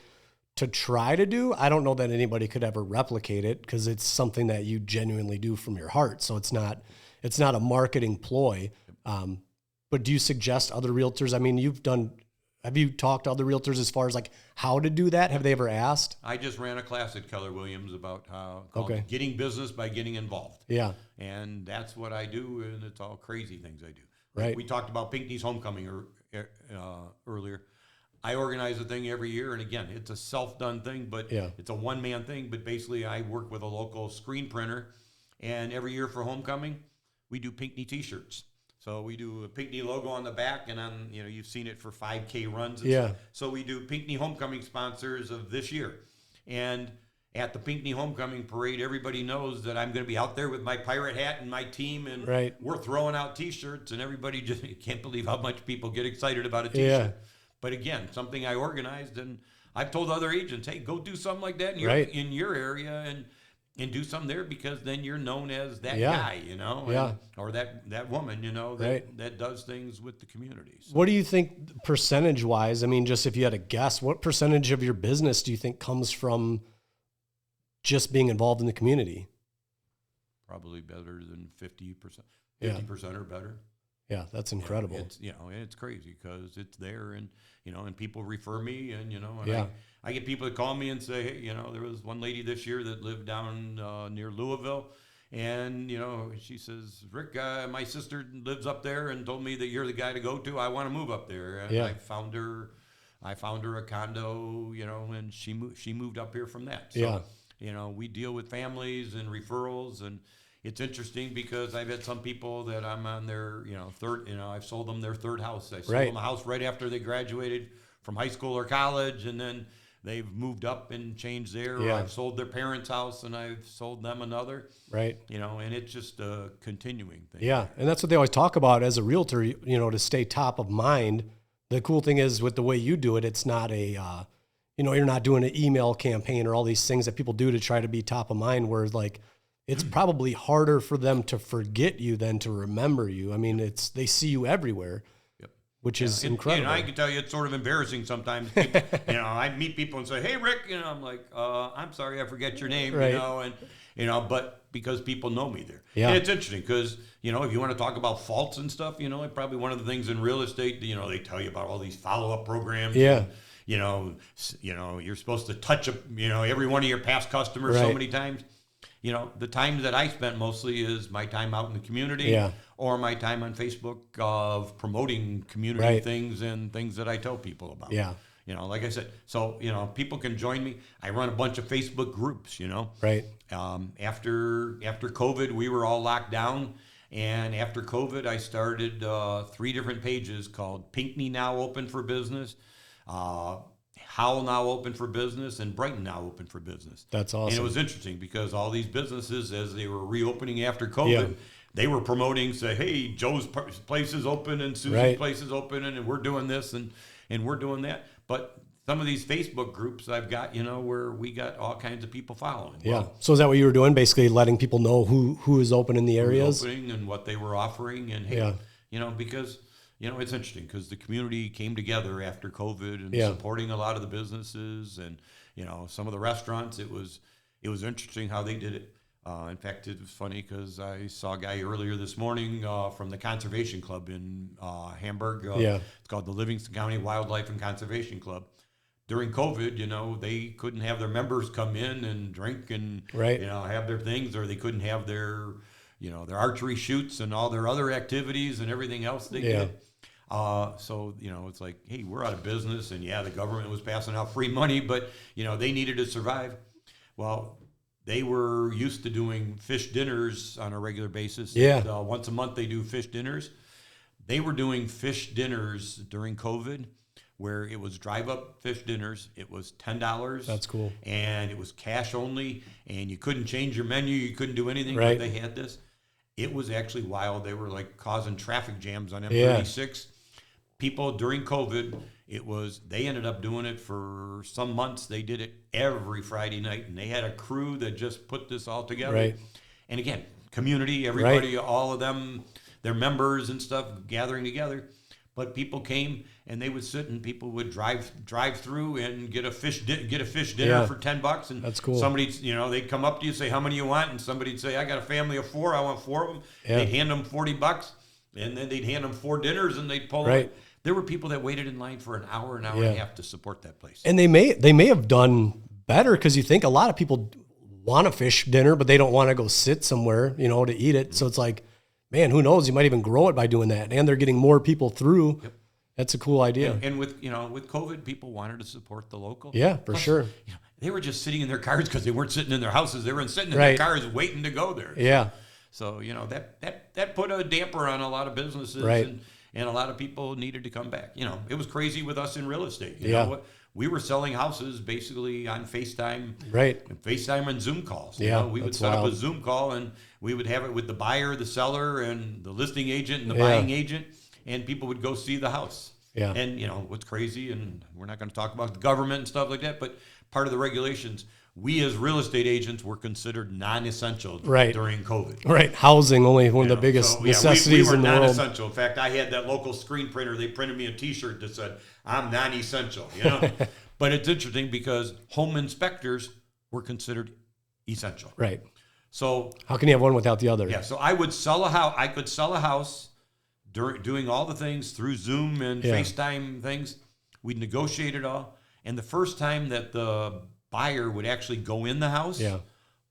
to try to do. I don't know that anybody could ever replicate it because it's something that you genuinely do from your heart. So it's not a marketing ploy. But do you suggest other realtors? I mean, have you talked to other realtors as far as like how to do that? Have they ever asked? I just ran a class at Keller Williams about how getting business by getting involved. Yeah. And that's what I do, and it's all crazy things I do. Right. We talked about Pinckney's Homecoming earlier. I organize a thing every year, and again, it's a self-done thing, but it's a one-man thing. But basically, I work with a local screen printer, and every year for Homecoming, we do Pinckney T-shirts. So we do a Pinckney logo on the back, and you know, you've seen it for 5K runs. And stuff. So we do Pinckney Homecoming sponsors of this year, and at the Pinckney Homecoming Parade, everybody knows that I'm going to be out there with my pirate hat and my team, and we're throwing out T-shirts, and everybody just can't believe how much people get excited about a T-shirt. Yeah. But again, something I organized, and I've told other agents, hey, go do something like that in your area, and do something there, because then you're known as that guy, you know, or that woman, you know, that does things with the community. So. What do you think percentage-wise? I mean, just if you had a guess, what percentage of your business do you think comes from just being involved in the community? Probably better than 50%. 50% or better. Yeah, that's incredible. It's, you know, it's crazy because it's there, and, you know, and people refer me, and, you know, and I get people that call me and say, hey, you know, there was one lady this year that lived down near Louisville, and, you know, she says, Rick, my sister lives up there and told me that you're the guy to go to. I want to move up there. And I found her a condo, you know, and she moved up here from that. So, you know, we deal with families and referrals, and it's interesting because I've had some people that I'm on their, you know, I've sold them their third house. I sold them a house right after they graduated from high school or college, and then they've moved up and changed there. Or I've sold their parents' house and I've sold them another. Right. You know, and it's just a continuing thing. Yeah, and that's what they always talk about as a realtor, you know, to stay top of mind. The cool thing is with the way you do it, it's not a, you know, you're not doing an email campaign or all these things that people do to try to be top of mind, where like, it's probably harder for them to forget you than to remember you. I mean, they see you everywhere, which is incredible. And I can tell you, it's sort of embarrassing sometimes. People, you know, I meet people and say, "Hey, Rick," you know, I'm like, "I'm sorry, I forget your name," you know, and you know, but because people know me there, and it's interesting because you know, if you want to talk about faults and stuff, you know, probably one of the things in real estate, you know, they tell you about all these follow-up programs. And, you know, you're supposed to touch every one of your past customers so many times. You know, the time that I spent mostly is my time out in the community or my time on Facebook of promoting community things and things that I tell people about. Yeah. You know, like I said, so, you know, people can join me. I run a bunch of Facebook groups, you know. Right. After COVID, we were all locked down. And after COVID, I started 3 different pages called Pinckney Now Open for Business, Howell Now Open for Business, and Brighton Now Open for Business. That's awesome. And it was interesting because all these businesses, as they were reopening after COVID, they were promoting, say, hey, Joe's place is open and Susie's place is open, and we're doing this and we're doing that. But some of these Facebook groups I've got, where we got all kinds of people following. Yeah. So is that what you were doing? Basically letting people know who is open in the areas? Opening and what they were offering. And, hey, because, it's interesting because the community came together after COVID and supporting a lot of the businesses and, some of the restaurants. It was interesting how they did it. In fact, it was funny because I saw a guy earlier this morning from the Conservation Club in Hamburg. It's called the Livingston County Wildlife and Conservation Club. During COVID, they couldn't have their members come in and drink and, have their things, or they couldn't have their, their archery shoots and all their other activities and everything else they did. So, it's like, hey, we're out of business. And, the government was passing out free money, but, they needed to survive. Well, they were used to doing fish dinners on a regular basis. Once a month they do fish dinners. They were doing fish dinners during COVID where it was drive-up fish dinners. It was $10. That's cool. And it was cash only, and you couldn't change your menu. You couldn't do anything. Right. But they had this. It was actually wild. They were like causing traffic jams on M36. People during COVID, they ended up doing it for some months. They did it every Friday night, and they had a crew that just put this all together. Right. And again, community, everybody, all of them, their members and stuff gathering together. But people came and they would sit and people would drive through and get a fish dinner for $10. And that's cool. Somebody, they'd come up to you, say how many you want, and somebody'd say I got a family of 4, I want 4 of them. They'd hand them $40, and then they'd hand them 4 dinners, and they'd pull them. There were people that waited in line for an hour and a half to support that place. And they may have done better because you think a lot of people want a fish dinner, but they don't want to go sit somewhere, to eat it. So it's like, man, who knows? You might even grow it by doing that. And they're getting more people through. Yep. That's a cool idea. And with COVID, people wanted to support the local. Yeah, for sure. They were just sitting in their cars because they weren't sitting in their houses. They were sitting in their cars waiting to go there. Yeah. So, that put a damper on a lot of businesses. Right. And a lot of people needed to come back. It was crazy with us in real estate. You know what? We were selling houses basically on FaceTime. Right. And FaceTime and Zoom calls. We would set up a Zoom call and we would have it with the buyer, the seller, and the listing agent and the buying agent, and people would go see the house. Yeah. And, what's crazy, and we're not going to talk about the government and stuff like that, but part of the regulations, we as real estate agents were considered non-essential during COVID. Right. Housing, only one of the biggest necessities we were in the world. Non-essential. In fact, I had that local screen printer. They printed me a T-shirt that said, I'm non-essential. But it's interesting because home inspectors were considered essential. Right. So how can you have one without the other? Yeah. So I would sell a house. I could sell a house doing all the things through Zoom and FaceTime things. We'd negotiate it all. And the first time that the buyer would actually go in the house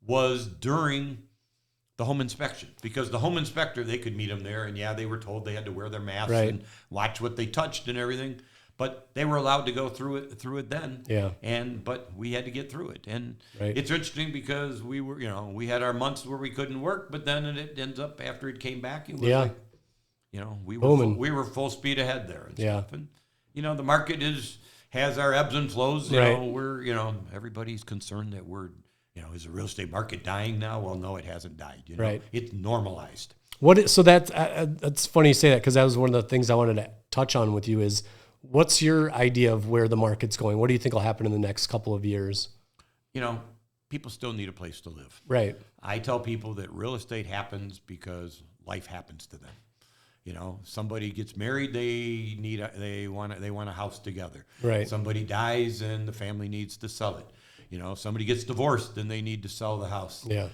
was during the home inspection, because the home inspector, they could meet them there, and they were told they had to wear their masks and watch what they touched and everything, but they were allowed to go through it then. But we had to get through it. And it's interesting because we were, we had our months where we couldn't work, but then it ends up after it came back, it was like, we were full speed ahead there and stuff. And the market has our ebbs and flows. We're, everybody's concerned that we're, is the real estate market dying now? Well, no, it hasn't died. It's normalized. So that's funny you say that, because that was one of the things I wanted to touch on with you is, what's your idea of where the market's going? What do you think will happen in the next couple of years? People still need a place to live. Right. I tell people that real estate happens because life happens to them. Somebody gets married, they want a house together. Right. Somebody dies and the family needs to sell it. Somebody gets divorced and they need to sell the house. Yeah.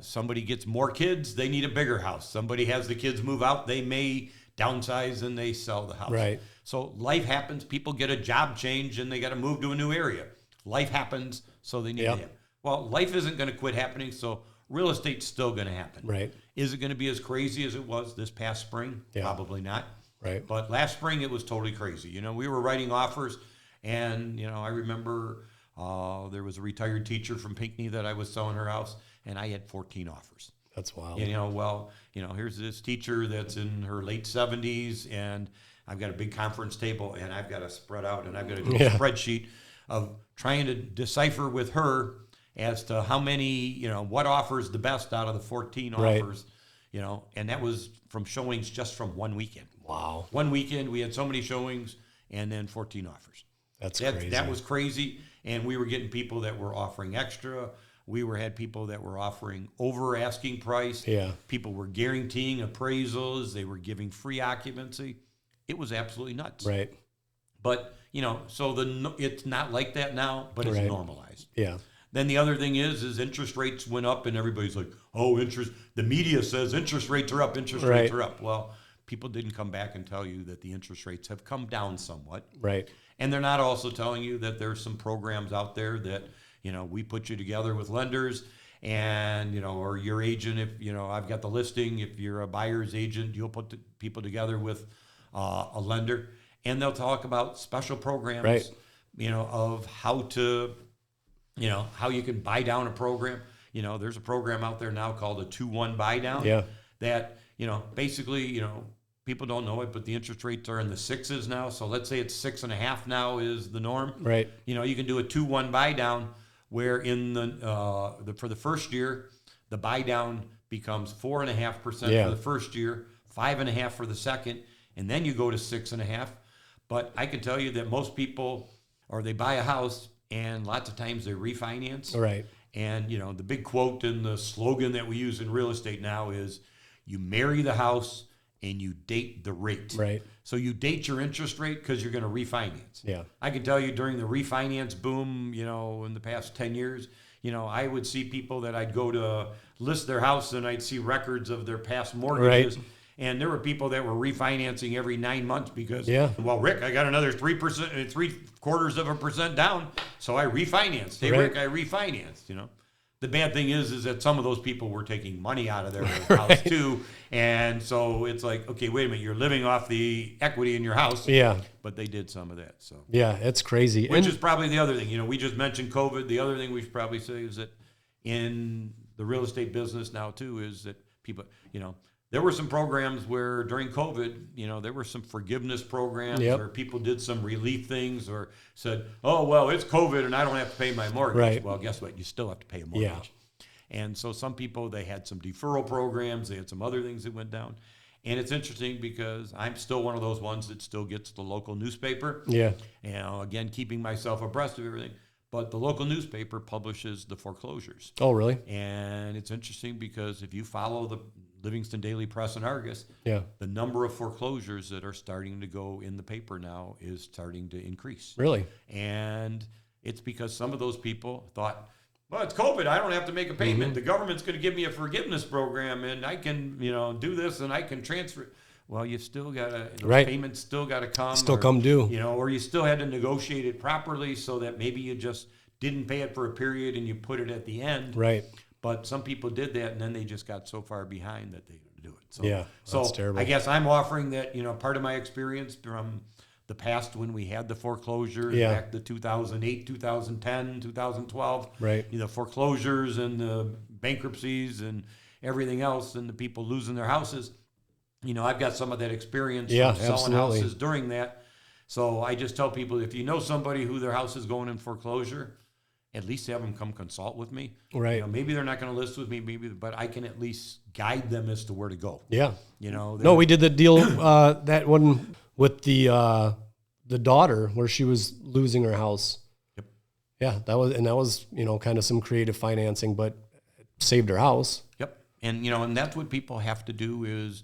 Somebody gets more kids, they need a bigger house. Somebody has the kids move out, they may downsize and they sell the house. Right. So life happens. People get a job change and they got to move to a new area. Life happens, so they need to have. Well, life isn't going to quit happening, so real estate's still going to happen. Right. Is it going to be as crazy as it was this past spring? Probably not. Right. But last spring it was totally crazy. We were writing offers, and I remember there was a retired teacher from Pinckney that I was selling her house, and I had 14 offers. That's wild. Here's this teacher that's in her late 70s, and I've got a big conference table, and I've got to spread out, and I've got to do a spreadsheet of trying to decipher with her as to how many, what offers the best out of the 14 offers, and that was from showings just from one weekend. Wow. One weekend, we had so many showings, and then 14 offers. That's crazy. That was crazy. And we were getting people that were offering extra. Had people that were offering over asking price. Yeah. People were guaranteeing appraisals. They were giving free occupancy. It was absolutely nuts. Right. But, so it's not like that now, but it's normalized. Yeah. Then the other thing is interest rates went up, and everybody's like, oh, the media says interest rates are up, interest rates are up. Well, people didn't come back and tell you that the interest rates have come down somewhat. Right. And they're not also telling you that there's some programs out there that, we put you together with lenders and, or your agent, if, I've got the listing, if you're a buyer's agent, you'll put the people together with a lender, and they'll talk about special programs, of how to, how you can buy down a program. There's a program out there now called a 2-1 buy down. Yeah. That, basically, people don't know it, but the interest rates are in the 6s now. So let's say it's 6.5 now is the norm. Right. You can do a 2-1 buy down where in for the first year, the buy down becomes 4.5% for the first year, 5.5% for the second, and then you go to 6.5%. But I can tell you that most people, or they buy a house, and lots of times they refinance. Right. And, the big quote and the slogan that we use in real estate now is, you marry the house and you date the rate. Right. So you date your interest rate because you're going to refinance. Yeah. I can tell you during the refinance boom, in the past 10 years, I would see people that I'd go to list their house and I'd see records of their past mortgages. Right. And there were people that were refinancing every 9 months because, well, Rick, I got another 3%, 0.75% down, so I refinanced. Hey, Rick, I refinanced, The bad thing is that some of those people were taking money out of their house too. And so it's like, okay, wait a minute, you're living off the equity in your house. Yeah. But they did some of that. So yeah, it's crazy. Which is probably the other thing. We just mentioned COVID. The other thing we should probably say is that in the real estate business now too is that people, there were some programs where during COVID, there were some forgiveness programs where people did some relief things or said, oh, well, it's COVID and I don't have to pay my mortgage. Right. Well, guess what? You still have to pay a mortgage. Yeah. And so some people, they had some deferral programs. They had some other things that went down. And it's interesting because I'm still one of those ones that still gets the local newspaper. Yeah. Again, keeping myself abreast of everything. But the local newspaper publishes the foreclosures. Oh, really? And it's interesting because if you follow the Livingston Daily Press and Argus, the number of foreclosures that are starting to go in the paper now is starting to increase. Really? And it's because some of those people thought, well, it's COVID. I don't have to make a payment. Mm-hmm. The government's going to give me a forgiveness program, and I can, do this, and I can transfer. Well, you still got to, payments still got to come. Come due. Or you still had to negotiate it properly so that maybe you just didn't pay it for a period and you put it at the end. Right. But some people did that, and then they just got so far behind that they didn't do it. So, that's terrible. I guess I'm offering that, part of my experience from the past when we had the foreclosures back to 2008, 2010, 2012. Right. The foreclosures and the bankruptcies and everything else and the people losing their houses. I've got some of that experience from selling houses during that. So I just tell people, if you know somebody who their house is going in foreclosure, at least have them come consult with me. Right. Maybe they're not going to list with me, but I can at least guide them as to where to go. Yeah. No, we did the deal, that one with the daughter where she was losing her house. Yep. Yeah, that was kind of some creative financing, but it saved her house. Yep. And, and that's what people have to do is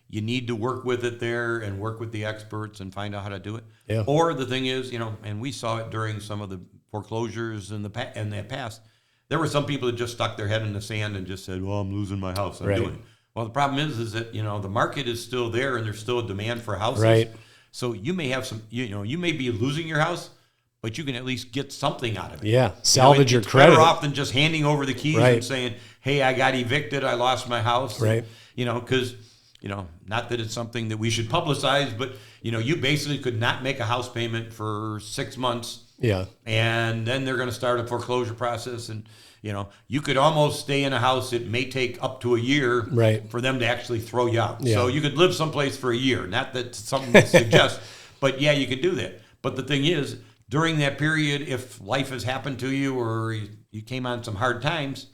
you need to work with it there and work with the experts and find out how to do it. Yeah. Or the thing is, and we saw it during some of the foreclosures in that past, there were some people that just stuck their head in the sand and just said, well, I'm losing my house. I'm doing it. Well, the problem is that, the market is still there and there's still a demand for houses. Right. So you may have some, you may be losing your house, but you can at least get something out of it. Yeah, salvage your it's credit. Better off than just handing over the keys and saying, hey, I got evicted, I lost my house. Right. Because, not that it's something that we should publicize, but, you basically could not make a house payment for 6 months. Yeah. And then they're going to start a foreclosure process. And, you could almost stay in a house. It may take up to a year for them to actually throw you out. Yeah. So you could live someplace for a year. Not that it's something to suggest, but yeah, you could do that. But the thing is, during that period, if life has happened to you or you came on some hard times,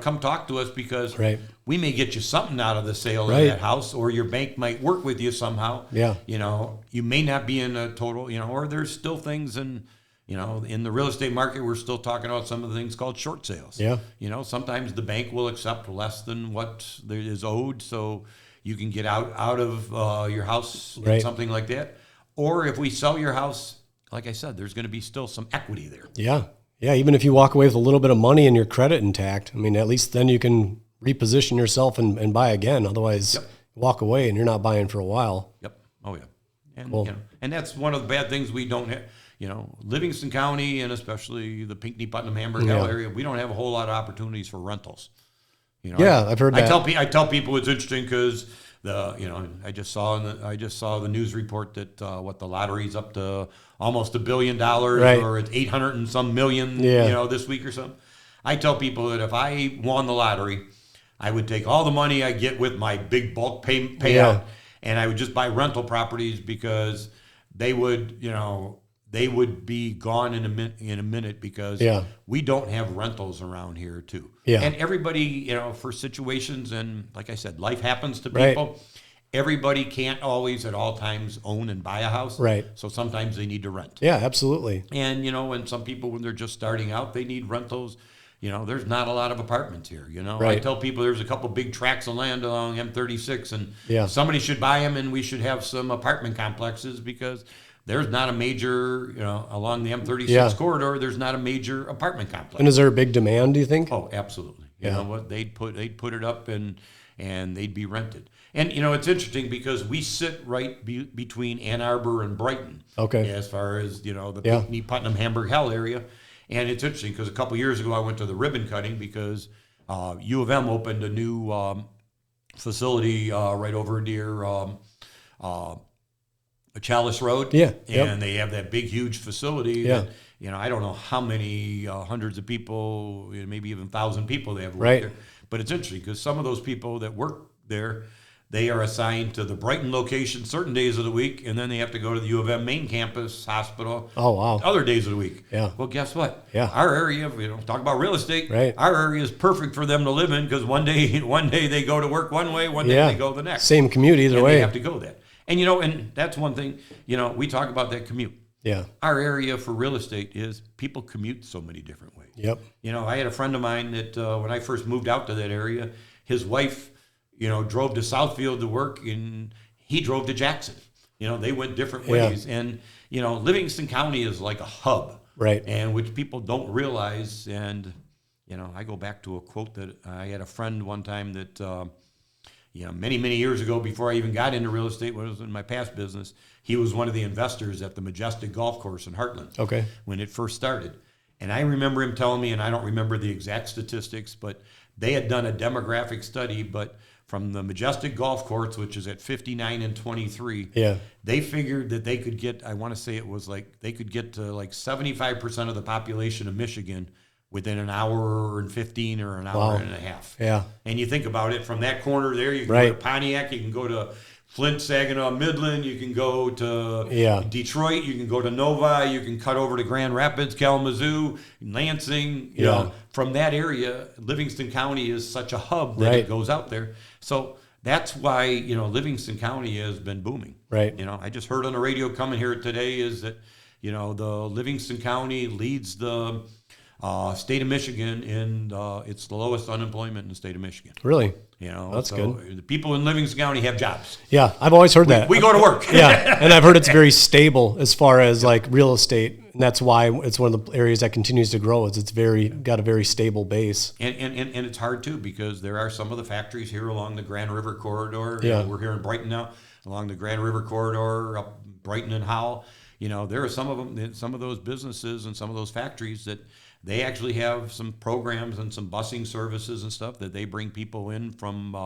come talk to us because Right. we may get you something out of the sale Right. of that house, or your bank might work with you somehow. Yeah. You may not be in a total, or there's still things in the real estate market, we're still talking about some of the things called short sales. Yeah. Sometimes the bank will accept less than what there is owed, so you can get out of your house, Right. something like that. Or if we sell your house, like I said, there's going to be still some equity there. Yeah. Yeah. Even if you walk away with a little bit of money and your credit intact, I mean, at least then you can reposition yourself and buy again. Otherwise, Yep. walk away and you're not buying for a while. Yep. Oh yeah. And Cool. and that's one of the bad things we don't have. Livingston County and especially the Pinckney Putnam Hamburg Yeah. area, we don't have a whole lot of opportunities for rentals. Yeah, I've heard that. I tell people it's interesting because I just saw the news report that the lottery's up to almost $1 billion, Right. or it's 800 and some million, Yeah. this week or something. I tell people that if I won the lottery, I would take all the money I get with my big bulk payout, Yeah. and I would just buy rental properties because they would be gone in a minute because Yeah. we don't have rentals around here too. Yeah. And everybody, for situations, and like I said, life happens to Right. people. Everybody can't always at all times own and buy a house. Right. So sometimes they need to rent. Yeah, absolutely. And, and some people, when they're just starting out, they need rentals. There's not a lot of apartments here. I Right. tell people there's a couple big tracts of land along M36, and Yeah. somebody should buy them, and we should have some apartment complexes because there's not a major, along the M36 Yeah. corridor, there's not a major apartment complex. And is there a big demand, do you think? Oh, absolutely. You Yeah. know what? They'd put it up and they'd be rented. And it's interesting because we sit right between Ann Arbor and Brighton. Okay. As far as the Yeah. Pinckney, Putnam, Hamburg, Hell area, and it's interesting because a couple years ago I went to the ribbon cutting because U of M opened a new facility right over near Chalice Road. Yeah. And Yep. they have that big, huge facility. Yeah. That, I don't know how many hundreds of people, maybe even 1,000 people they have work Right. there. But it's interesting because some of those people that work there, they are assigned to the Brighton location certain days of the week, and then they have to go to the U of M main campus hospital Oh, wow. other days of the week. Yeah. Well, guess what? Yeah. Our area, talk about real estate. Right. Our area is perfect for them to live in because one day they go to work one way, one day Yeah. they go the next. Same commute either And way. they have to go that. And and that's one thing, we talk about that commute. Yeah. Our area for real estate is people commute so many different ways. Yep. I had a friend of mine that when I first moved out to that area, his wife, drove to Southfield to work, and he drove to Jackson. They went different Yeah. ways. And, Livingston County is like a hub. Right. And which people don't realize. And, I go back to a quote that I had a friend one time that, many, many years ago, before I even got into real estate, when I was in my past business, he was one of the investors at the Majestic Golf Course in Heartland. Okay. When it first started. And I remember him telling me, and I don't remember the exact statistics, but they had done a demographic study, but from the Majestic Golf Course, which is at 59 and 23, Yeah. they figured that they could get, I want to say it was like, they could get to like 75% of the population of Michigan within an hour and 15 or an hour Wow. and a half. Yeah. And you think about it, from that corner there, you can go Right. to Pontiac, you can go to Flint, Saginaw, Midland, you can go to Yeah. Detroit, you can go to Novi, you can cut over to Grand Rapids, Kalamazoo, Lansing. You Yeah. know, from that area, Livingston County is such a hub that Right. it goes out there. So that's why, Livingston County has been booming. Right. I just heard on the radio coming here today is that, the Livingston County leads the state of Michigan, and it's the lowest unemployment in the state of Michigan. Really? That's so good. The people in Livingston County have jobs. Yeah. I've always heard that. We go to work. Yeah. And I've heard it's very stable as far as like real estate. And that's why it's one of the areas that continues to grow, is it's got a very stable base. And it's hard too, because there are some of the factories here along the Grand River corridor. Yeah. We're here in Brighton now, along the Grand River corridor, up Brighton and Howell. There are some of them, some of those businesses and some of those factories that they actually have some programs and some busing services and stuff that they bring people in from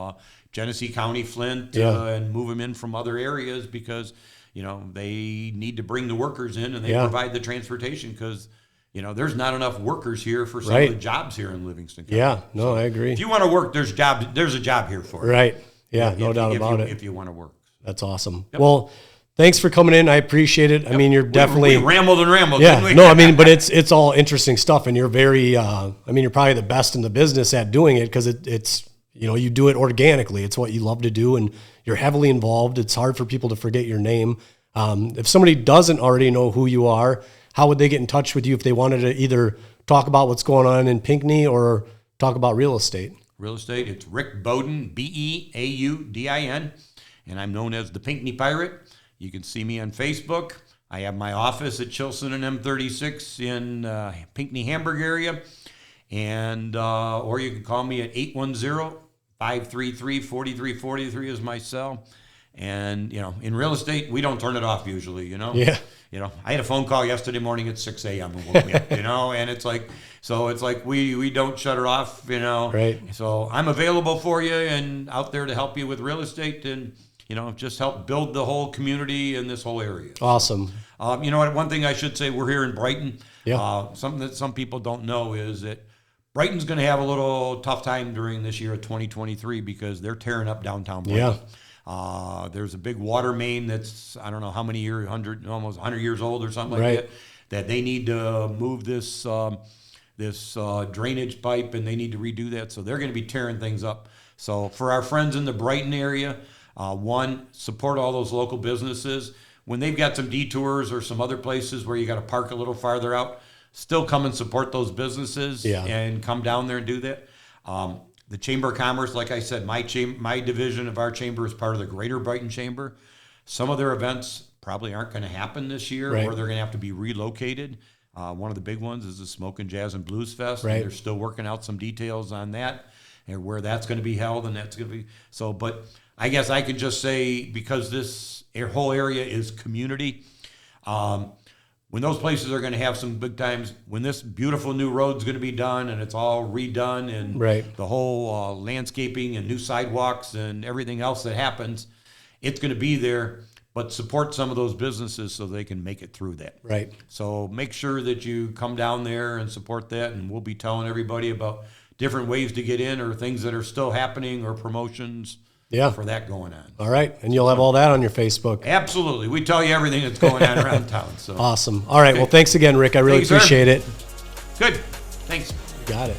Genesee County, Flint, Yeah. and move them in from other areas because, they need to bring the workers in, and they Yeah. provide the transportation because, there's not enough workers here for some Right. of the jobs here in Livingston County. Yeah. No, I agree. If you want to work, there's a job here for you. Right. Yeah. No If doubt you- about it. If you want to work. That's awesome. Well, thanks for coming in. I appreciate it. I mean, you're definitely we rambled and rambled. Yeah, Didn't we? no, I mean, but it's all interesting stuff, and you're very. I mean, you're probably the best in the business at doing it because it's you do it organically. It's what you love to do, and you're heavily involved. It's hard for people to forget your name. If somebody doesn't already know who you are, how would they get in touch with you if they wanted to either talk about what's going on in Pinckney or talk about real estate? Real estate, it's Rick Beaudin, Beaudin, and I'm known as the Pinckney Pirate. You can see me on Facebook. I have my office at Chilson and M36 in Pinckney, Hamburg area, and or you can call me at 810-533-4343 is my cell. And in real estate, we don't turn it off usually. Yeah. I had a phone call yesterday morning at 6 a.m. and woke me up, and it's like we don't shut it off, Right. So I'm available for you and out there to help you with real estate and, just help build the whole community in this whole area. Awesome. You know what? One thing I should say, we're here in Brighton. Yeah. Something that some people don't know is that Brighton's going to have a little tough time during this year of 2023 because they're tearing up downtown Brighton. Yeah. There's a big water main that's, I don't know how many years, almost 100 years old or something like Right. that they need to move this drainage pipe and they need to redo that. So they're going to be tearing things up. So for our friends in the Brighton area, one, support all those local businesses. When they've got some detours or some other places where you got to park a little farther out, still come and support those businesses and come down there and do that. The Chamber of Commerce, like I said, my division of our chamber is part of the Greater Brighton Chamber. Some of their events probably aren't going to happen this year, Right. or they're going to have to be relocated. One of the big ones is the Smokin' Jazz and Blues Fest. Right. And they're still working out some details on that and where that's going to be held, and that's going to be so. But I guess I can just say, because this whole area is community. When those places are going to have some big times, when this beautiful new road's going to be done and it's all redone and Right. the whole landscaping and new sidewalks and everything else that happens, it's going to be there, but support some of those businesses so they can make it through that. Right. So make sure that you come down there and support that, and we'll be telling everybody about different ways to get in or things that are still happening or promotions for that going on. All right. And you'll have all that on your Facebook. Absolutely. We tell you everything that's going on around town. So Awesome. All right. Well, thanks again, Rick. I really Thanks, sir. appreciate it. Good. Thanks. Got it.